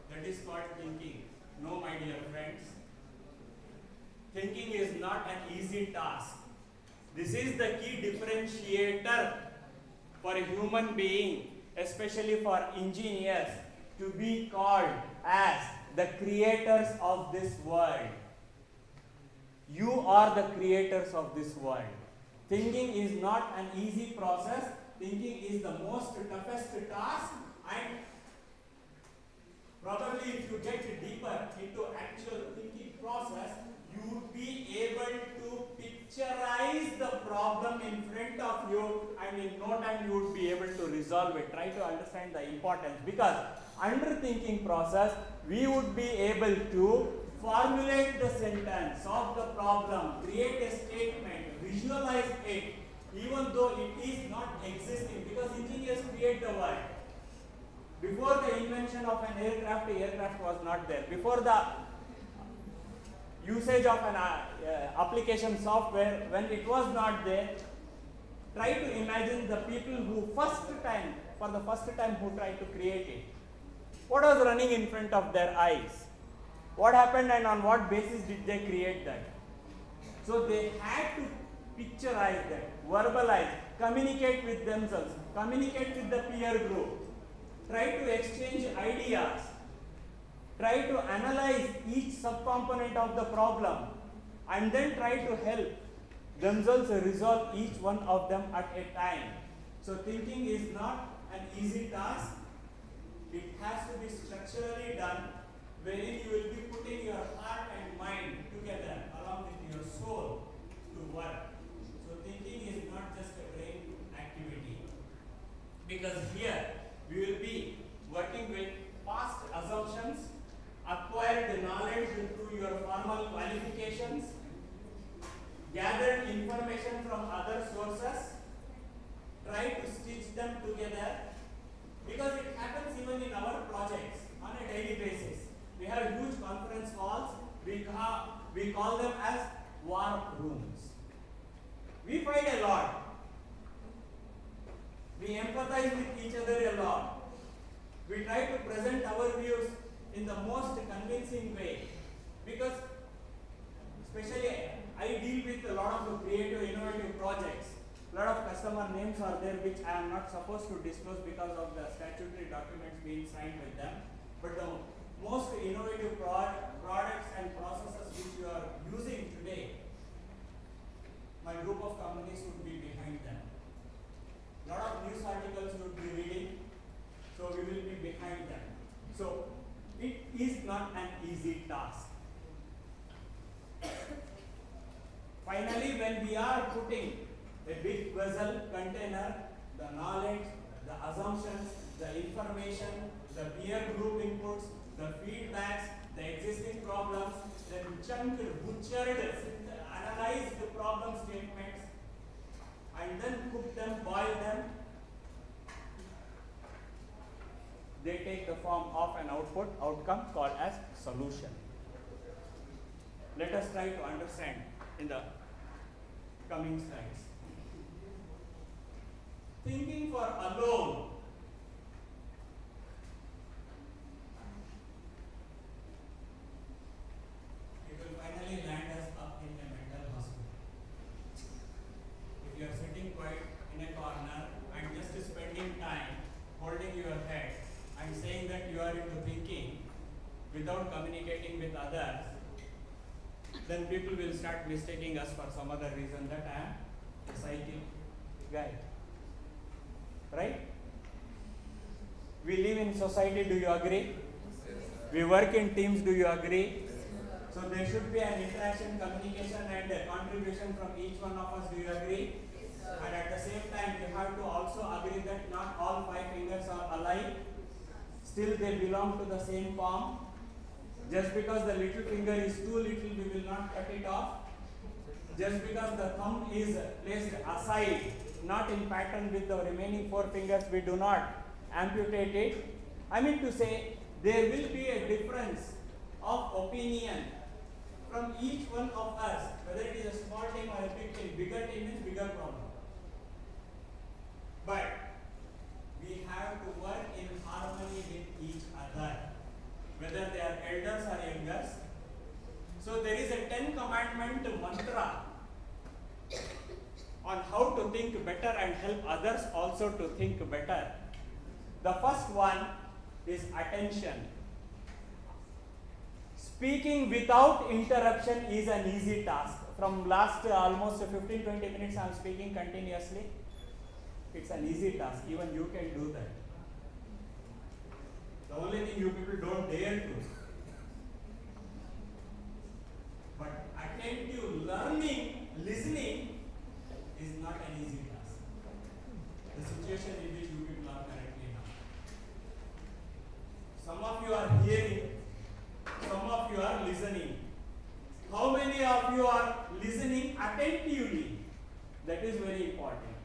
That is called thinking. No, my dear friends. Thinking is not an easy task. This is the key differentiator for a human being, especially for engineers, to be called as the creators of this world. You are the creators of this world. Thinking is not an easy process. Thinking is the most toughest task, and probably if you get deeper into actual thinking process, you would be able to picturize the problem in front of you, and in no time you would be able to resolve it. Try to understand the importance, because under thinking process, we would be able to formulate the sentence of the problem, create a statement, visualize it, even though it is not existing, because engineers create the world. Before the invention of an aircraft, the aircraft was not there. Before the usage of an application software, when it was not there, try to imagine the people who for the first time who tried to create it. What was running in front of their eyes? What happened, and on what basis did they create that? So they had to picturize that, verbalize, communicate with themselves, communicate with the peer group, try to exchange ideas, try to analyze each subcomponent of the problem, and then try to help themselves resolve each one of them at a time. So thinking is not an easy task. It has to be structurally done, wherein you will be putting your heart and mind together along with your soul to work. So thinking is not just a brain activity, because here we will be working with past assumptions, acquired knowledge through your formal qualifications, gathered information from other sources, try to stitch them together, because it happens even in our projects on a daily basis. have huge conference halls. We call them as war rooms. We fight a lot. We empathize with each other a lot. We try to present our views in the most convincing way, because especially I deal with a lot of creative, innovative projects. A lot of customer names are there which I am not supposed to disclose because of the statutory documents being signed with them. But the most innovative products and processes which you are using today, my group of companies would be behind them. A lot of news articles you would be reading, so we will be behind them. So it is not an easy task. Finally, when we are putting a big vessel container, the knowledge, the assumptions, the information, the peer group inputs, the feedbacks, the existing problems, then chunked, butchered, analyze the problem statements, and then cook them, boil them. They take the form of an outcome called as solution. Let us try to understand in the coming slides. Thinking for alone. It will finally land us up in a mental hospital. If you are sitting quiet in a corner and just spending time holding your head and saying that you are into thinking without communicating with others, then people will start mistaking us for some other reason that I am a psychic guy. Right? We live in society, do you agree? We work in teams, do you agree? So there should be an interaction, communication and a contribution from each one of us, do you agree? And at the same time, you have to also agree that not all 5 fingers are alike. Still they belong to the same palm. Just because the little finger is too little, we will not cut it off. Just because the thumb is placed aside, not in pattern with the remaining 4 fingers, we do not amputate it. I mean to say, there will be a difference of opinion from each one of us, whether it is a small team or a big team. Bigger team is bigger problem. But we have to work in harmony with each other, whether they are elders or youngers. So there is a 10 commandment mantra on how to think better and help others also to think better. The first one is attention. Speaking without interruption is an easy task. From last almost 15-20 minutes I am speaking continuously. It's an easy task. Even you can do that. The only thing you people don't dare to. But attentive learning, listening is not an easy task. The situation in which you people are currently now. Some of you are hearing, some of you are listening. How many of you are listening attentively? That is very important.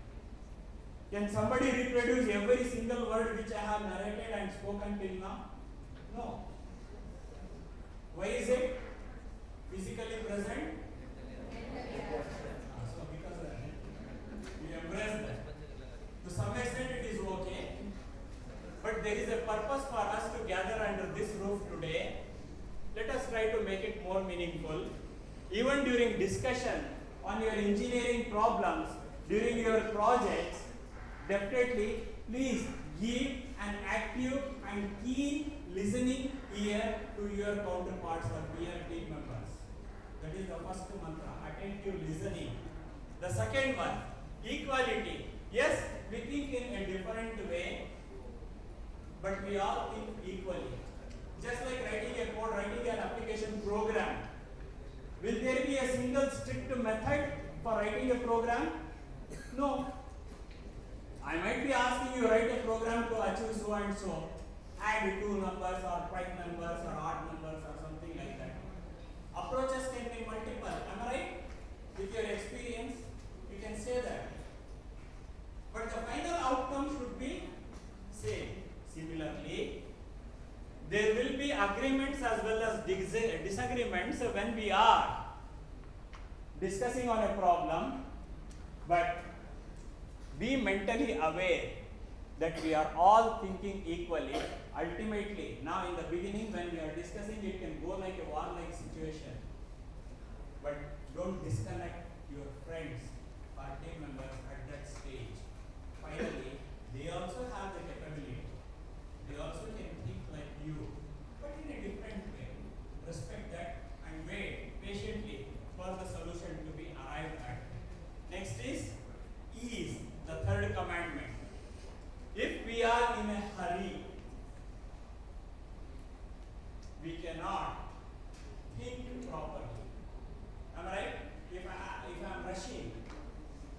Can somebody reproduce every single word which I have narrated and spoken till now? No. Why is it? Physically present? So because of that, we embrace that. To some extent it is okay. But there is a purpose for us to gather under this roof today. Let us try to make it more meaningful. Even during discussion on your engineering problems, during your projects, definitely please give an active and keen listening ear to your counterparts or peer team members. That is the first mantra, attentive listening. The second one, equality. Yes, we think in a different way, but we all think equally. Just like writing a code, writing an application program. Will there be a single strict method for writing a program? No. I might be asking you write a program to achieve so and so. Add 2 numbers or prime numbers or odd numbers or something like that. Approaches can be multiple. Am I right? With your experience, you can say that. But the final outcome should be same. Similarly, there will be agreements as well disagreements when we are discussing on a problem, but be mentally aware that we are all thinking equally. Ultimately, now in the beginning when we are discussing, it can go like a war-like situation. But don't disconnect your friends or team members at that stage. Finally, they also have the capability. They also can think like you, but in a different way. Respect that and wait patiently for the solution to be arrived at. Next is ease, the third commandment. If we are in a hurry, we cannot think properly. Am I right? If I'm rushing,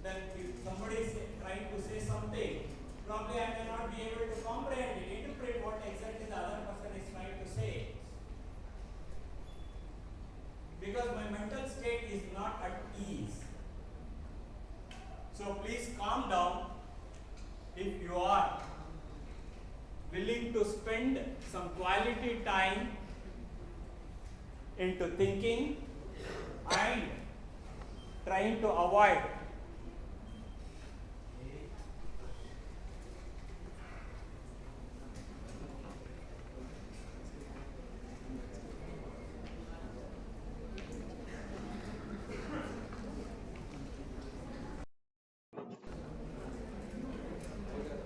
then if somebody is trying to say something, probably I may not be able to comprehend it, interpret what exactly the other person is trying to say. Because my mental state is not at ease. So please calm down. If you are willing to spend some quality time into thinking and trying to avoid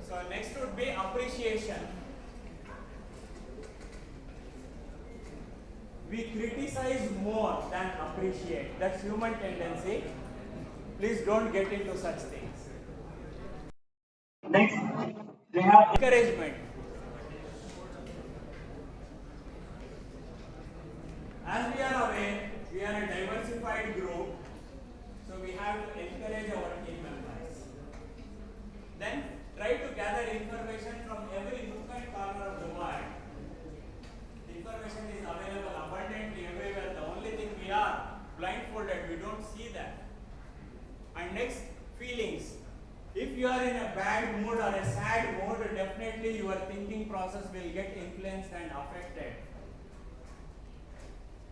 so next would be appreciation. We criticize more than appreciate. That's human tendency. Please don't get into such things. Next, we have encouragement. As we are aware, we are a diversified group, so we have to encourage our team members. Then try to gather information from every nook and corner of the world. Information is available abundantly everywhere. The only thing we are blindfolded, we don't see that. And next, feelings. If you are in a bad mood or a sad mood, definitely your thinking process will get influenced and affected.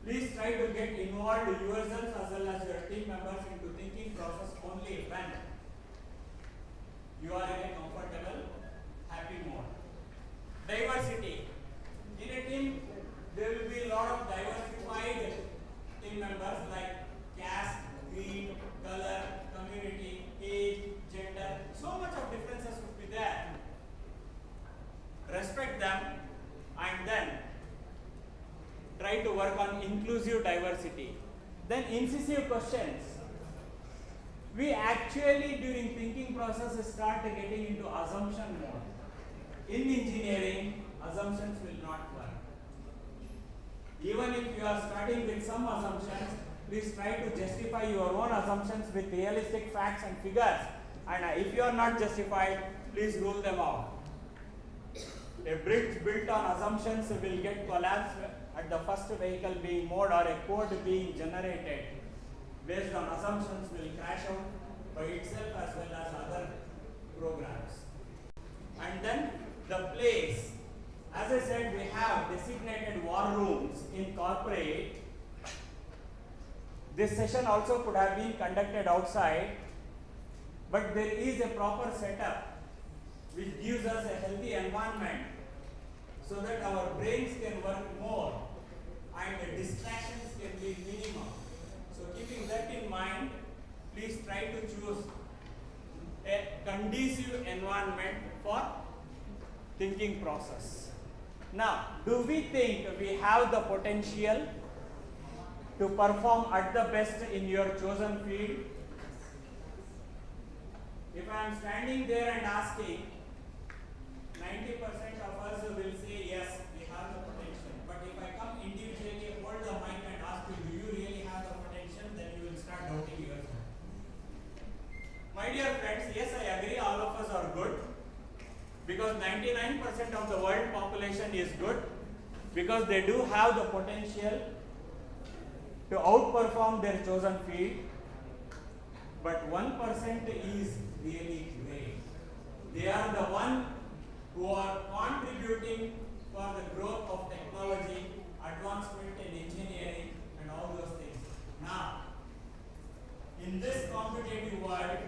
Please try to get involved yourself as well as your team members into thinking process only when you are in a comfortable, happy mode. Diversity. In a team, there will be a lot of diversified team members like caste, creed, color, community, age, gender. So much of differences would be there. Respect them and then try to work on inclusive diversity. Then incisive questions. We actually during thinking process start getting into assumption mode. In engineering, assumptions will not work. Even if you are starting with some assumptions, please try to justify your own assumptions with realistic facts and figures. And if you are not justified, please rule them out. A bridge built on assumptions will get collapsed at the first vehicle being mowed or a code being generated based on assumptions will crash out by itself as well as other programs. And then the place. As I said, we have designated war rooms in corporate. This session also could have been conducted outside, but there is a proper setup which gives us a healthy environment so that our brains can work more and the distractions can be minimum. So keeping that in mind, please try to choose a conducive environment for thinking process. Now, do we think we have the potential to perform at the best in your chosen field? If I am standing there and asking, 90% of us will say yes, we have the potential. But if I come individually, hold the mic and ask you, do you really have the potential? Then you will start doubting yourself. My dear friends, yes, I agree, all of us are good. Because 99% of the world population is good. Because they do have the potential to outperform their chosen field. But 1% is really great. They are the one who are contributing for the growth of technology advancement in engineering and all those things. Now, in this competitive world,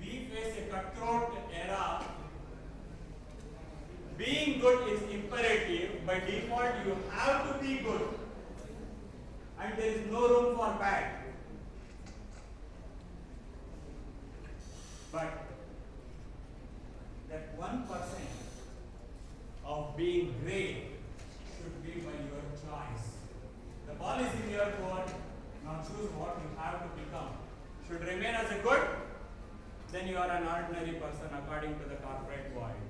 we face a cutthroat era. Being good is imperative. By default, you have to be good. And there is no room for bad. But that 1% of being great should be by your choice. The ball is in your court. Now choose what you have to become. Should remain as a good, then you are an ordinary person according to the corporate world.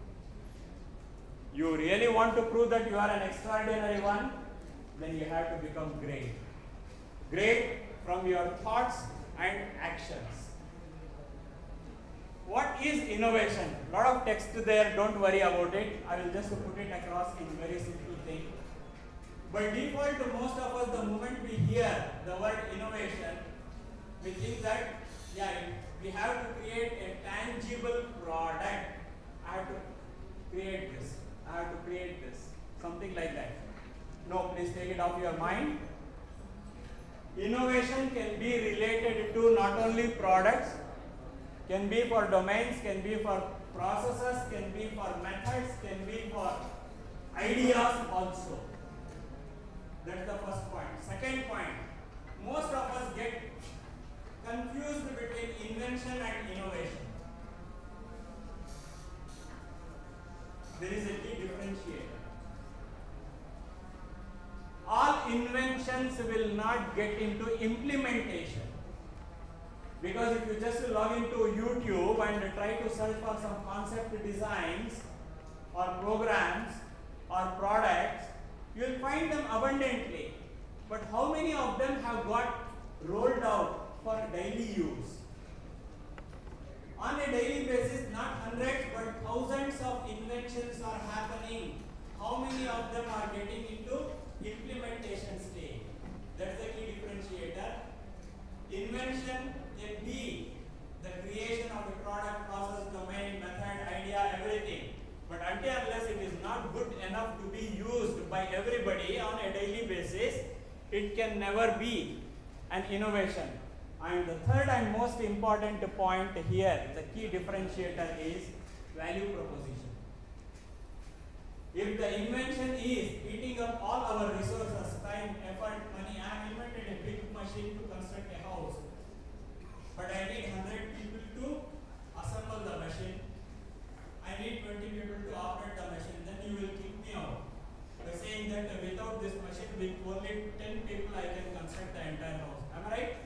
You really want to prove that you are an extraordinary one, then you have to become great. Great from your thoughts and actions. What is innovation? Lot of text there, don't worry about it. I will just put it across in very simple thing. By default, most of us, the moment we hear the word innovation, we think that, yeah, we have to create a tangible product. I have to create this. I have to create this. Something like that. No, please take it off your mind. Innovation can be related to not only products, can be for domains, can be for processes, can be for methods, can be for ideas also. That's the first point. Second point, most of us get confused between invention and innovation. There is a key differentiator. All inventions will not get into implementation. Because if you just log into YouTube and try to search for some concept designs or programs or products, you will find them abundantly. But how many of them have got rolled out for daily use? On a daily basis, not hundreds but thousands of inventions are happening. How many of them are getting into implementation stage? That's the key differentiator. Invention can be the creation of a product, process, domain, method, idea, everything. But until unless it is not good enough to be used by everybody on a daily basis, it can never be an innovation. And the third and most important point here, the key differentiator is value proposition. If the invention is eating up all our resources, time, effort, money, I have invented a big machine to construct a house, but I need 100 people to assemble the machine. I need 20 people to operate the machine. Then you will kick me out by saying that without this machine, with only 10 people, I can construct the entire house. Am I right?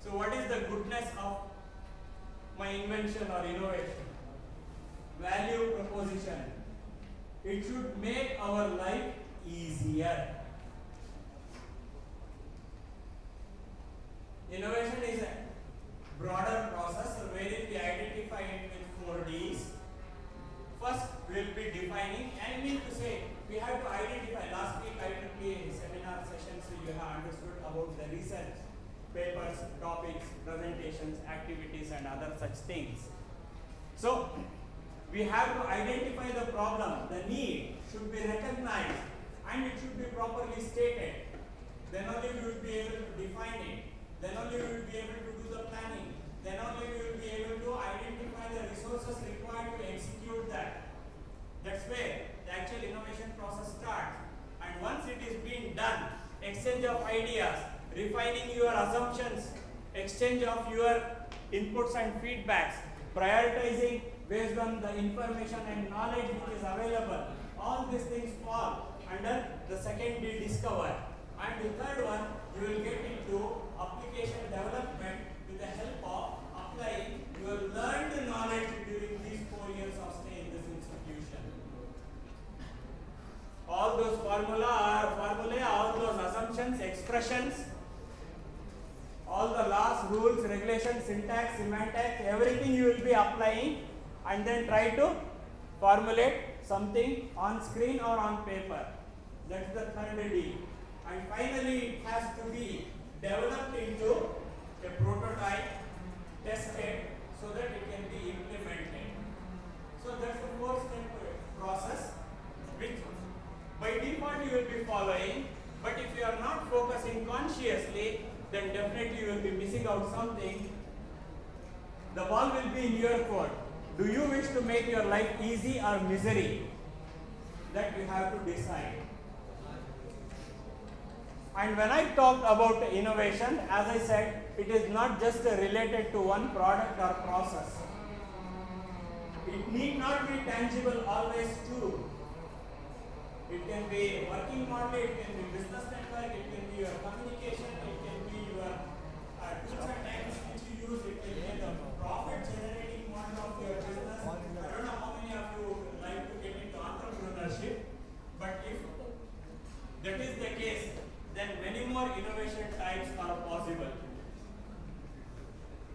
So what is the goodness of my invention or innovation? Value proposition. It should make our life easier. Innovation is a broader process wherein we identify it with 4 Ds. First, we will be defining, and mean to say, we have to identify. Last week I took a seminar session, so you have understood about the research, papers, topics, presentations, activities, and other such things. So, we have to identify the problem, the need should be recognized, and it should be properly stated. Then only we will be able to define it. Then only we will be able to do the planning. Then only we will be able to identify the resources required to execute that. That's where the actual innovation process starts. And once it is being done, exchange of ideas, refining your assumptions, exchange of your inputs and feedbacks, prioritizing based on the information and knowledge which is available. All these things fall under the second D, discover. And the third one, you will get into application development with the help of applying your learned knowledge during these 4 years of stay in this institution. All those formulae, all those assumptions, expressions, all the laws, rules, regulations, syntax, semantics, everything you will be applying, and then try to formulate something on screen or on paper. That's the third D. And finally, it has to be developed into a prototype, tested, so that it can be implemented. So that's the 4-step process, which by default you will be following. focusing consciously, then definitely you will be missing out something. The ball will be in your court. Do you wish to make your life easy or misery? That you have to decide. And when I talked about innovation, as I said, it is not just related to one product or process. It need not be tangible always too. It can be working model, it can be business network, it can be your communication, it can be your tools and techniques which you use, it can be the profit generating model of your business. I don't know how many of you like to get into entrepreneurship, but if that is the case, then many more innovation types are possible.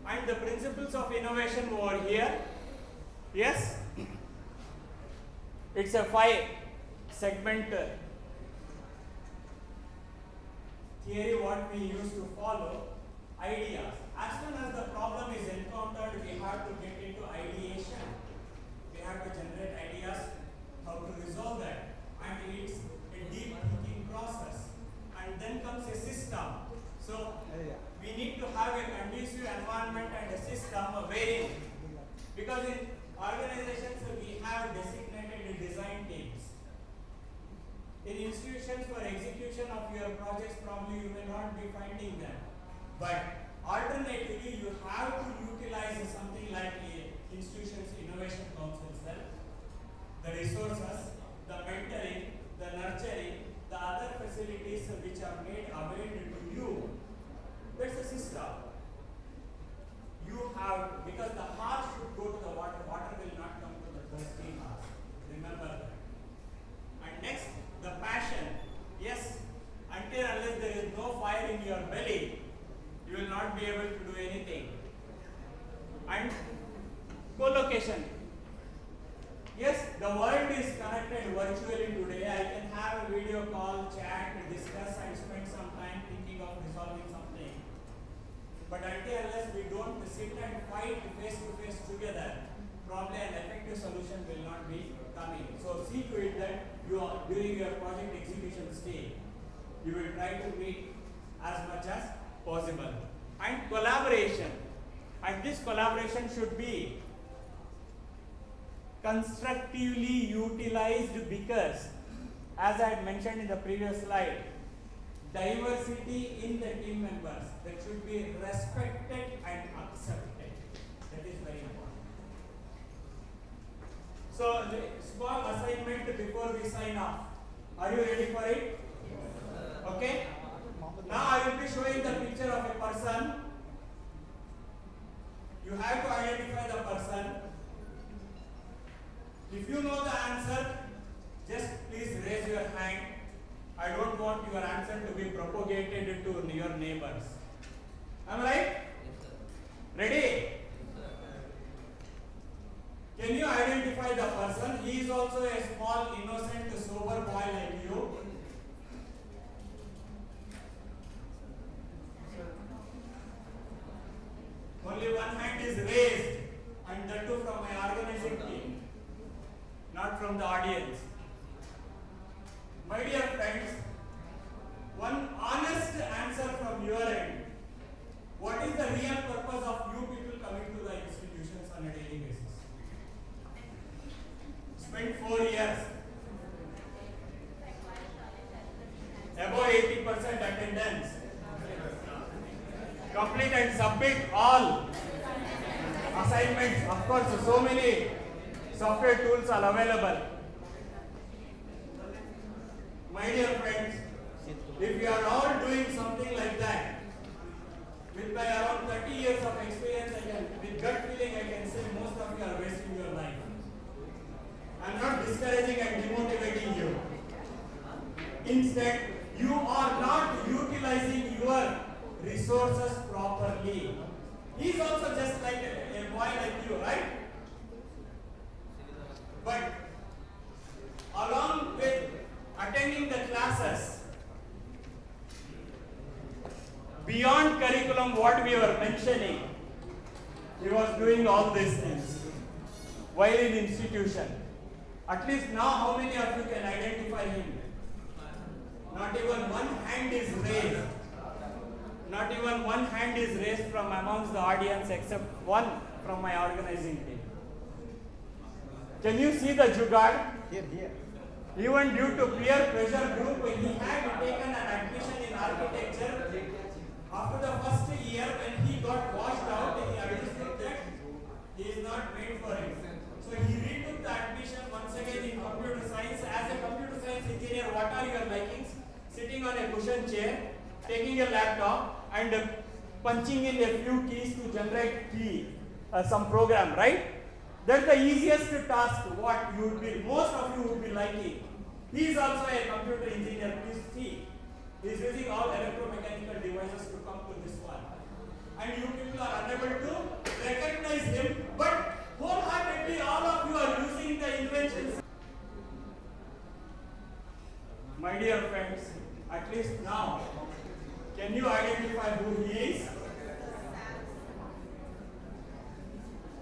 And the principles of innovation over here, yes, it's a 5-segment theory what we used to follow. Ideas. As soon as the problem is encountered, we have to get into ideation. We have to generate ideas, how to resolve that. And it's a deep thinking process. And then comes a system. So we need to have a conducive environment and a system wherein, because in organizations we have designated design teams. In institutions for execution of your projects, probably you may not be finding them. But alternatively, you have to utilize something like a institution's innovation council cell, the resources, the mentoring, the nurturing, the other facilities which are made available to you. That's the system. You have, because the heart should go to the water, water will not come to the thirsty heart. Remember that. And next, the passion. Yes, until unless there is no fire in your belly, you will not be able to do anything. And co-location. Yes, the world is connected virtually today. I can have a video call, chat, discuss, and spend some time thinking of resolving something. But until unless we don't sit and fight face to face together, probably an effective solution will not be coming. So see to it that you are, during your project execution stage, you will try to meet as much as possible. And collaboration. And this collaboration should be constructively utilized because, as I had mentioned in the previous slide, diversity in the team members that should be respected and accepted. That is very important. So, the small assignment before we sign off. Are you ready for it? Yes. Okay. Now I will be showing the picture of a person. You have to identify the person. If you know the answer, just please raise your hand. I don't want your answer to be propagated to your neighbors. Am I right? Ready? Can you identify the person? He is also a small, innocent, sober boy like you. Only one hand is raised, and that too from my organizing team, not from the audience. My dear friends, one honest answer from your end. What is the real purpose of you people coming to the institutions on a daily basis? Spend 4 years. Above 80% attendance. Complete and submit all assignments. Of course, so many software tools are available. My dear friends, if you are all doing something like that, with my around 30 years of experience, with gut feeling, I can say most of you are wasting your life. I am not discouraging and demotivating you. Instead, you are not utilizing your resources properly. He is also just like a boy like you, right? But along with attending the classes, beyond curriculum what we were mentioning, he was doing all these things while in institution. At least now how many of you can identify him? Not even one hand is raised. even one hand is raised from amongst the audience except one from my organizing team. Can you see the jugaad? Here. Even due to peer pressure group, he had taken an admission in architecture. After the first year, when he got washed out, he understood that he is not made for it. So he retook the admission once again in computer science. As a computer science engineer, what are your likings? Sitting on a cushion chair, taking a laptop and punching in a few keys to generate some program, right? That's the easiest task what you would be, most of you would be liking. He is also a computer engineer, please see. He is using all electromechanical devices to come to this one. And you people are unable to recognize him, but wholeheartedly all of you are using the inventions. My dear friends, at least now, can you identify who he is?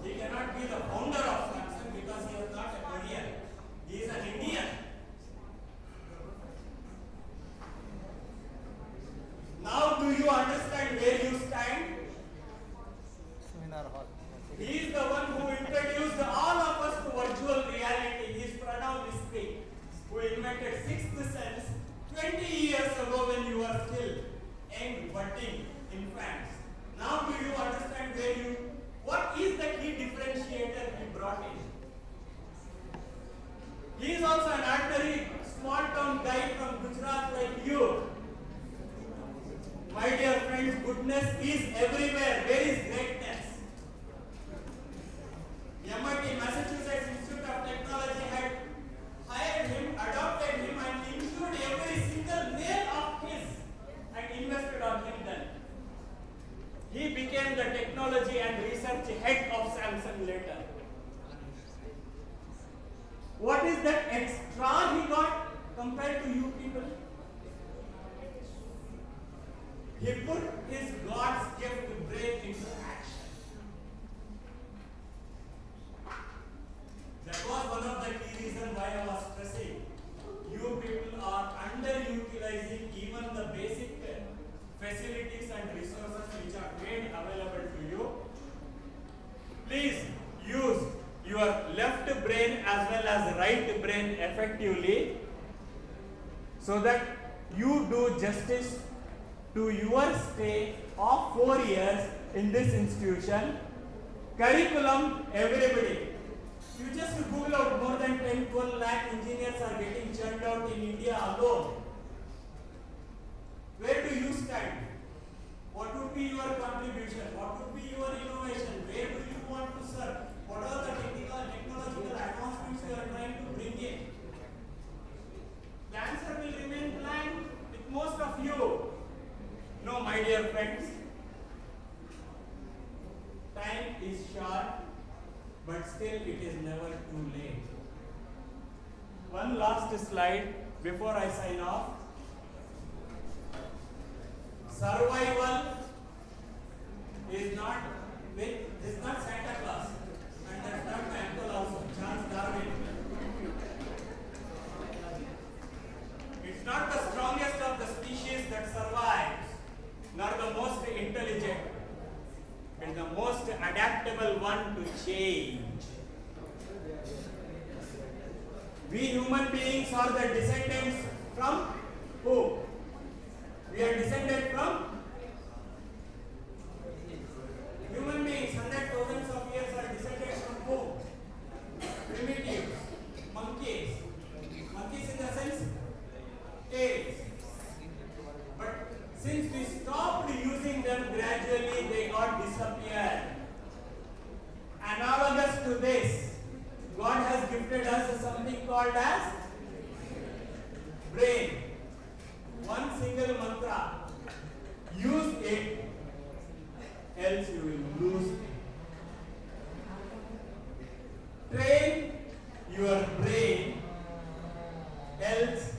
He cannot be the founder of Samsung because he is not a Korean. He is an Indian. Now do you understand where you stand? Seminar hall. He is the one who introduced all of us to virtual reality. He is Pranav Mistry, who invented Sixth Sense 20 years ago when you were still young, budding infants. Now do you understand what is the key differentiator he brought in? He is also an ordinary small town guy from Gujarat like you. My dear friends, goodness is everywhere. Where is greatness? MIT, Massachusetts Institute of Technology had hired him, adopted him and insured every single nail of his and invested on him then. He became the technology and research head of Samsung later. What is that extra he got compared to you people? He put his God's gift brain into action. That was one of the key reasons why I was stressing. You people are underutilizing even the basic facilities and resources which are made available to you. Please use your left brain as well as right brain effectively so that you do justice to your stay of 4 years in this institution. Curriculum, everybody. You just Google out more than 10-12 lakh engineers are getting churned out in India alone. Where do you stand? What would be your contribution? What would be your innovation? Where do you want to serve? What are the technological advancements you are trying to bring in? The answer will remain blank with most of you. No, my dear friends. Time is short, but still it is never too late. One last slide before I sign off. Survival is not Santa Claus, and that's not my uncle also, Charles Darwin. It's not the strongest of the species that survives, nor the most intelligent. It's the most adaptable one to change. We human beings are the descendants from who? We are descended from human beings. 100,000 of years are descended from who? Primitives, monkeys. Monkeys in the sense tails. But since we stopped using them, gradually they got disappeared. Analogous to this, God has gifted us something called as brain. One single mantra. Use it, else you will lose it. Train your brain, else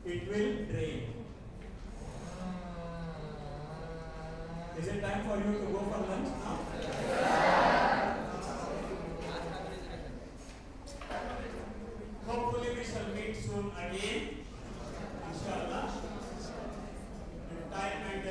it will drain. Is it time for you to go for lunch now? Hopefully we shall meet soon again. Inshallah. If time and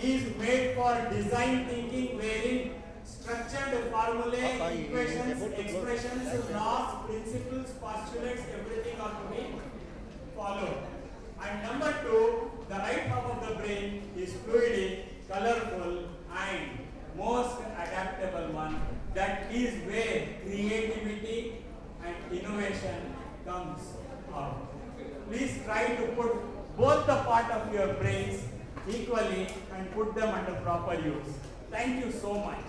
is made for design thinking wherein structured formulae, equations, expressions, laws, principles, postulates, everything are to be followed. And number two, the right half of the brain is fluidic, colorful, and most adaptable one. That is where creativity and innovation comes out. Please try to put both the part of your brains equally and put them under proper use. Thank you so much.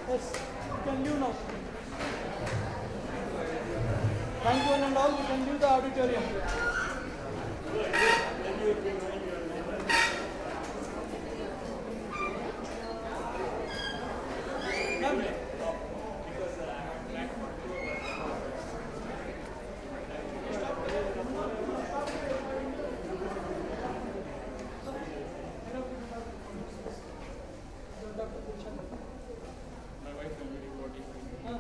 Yes, you can leave now. Thank you one and all. You can leave the auditorium. Ma'am,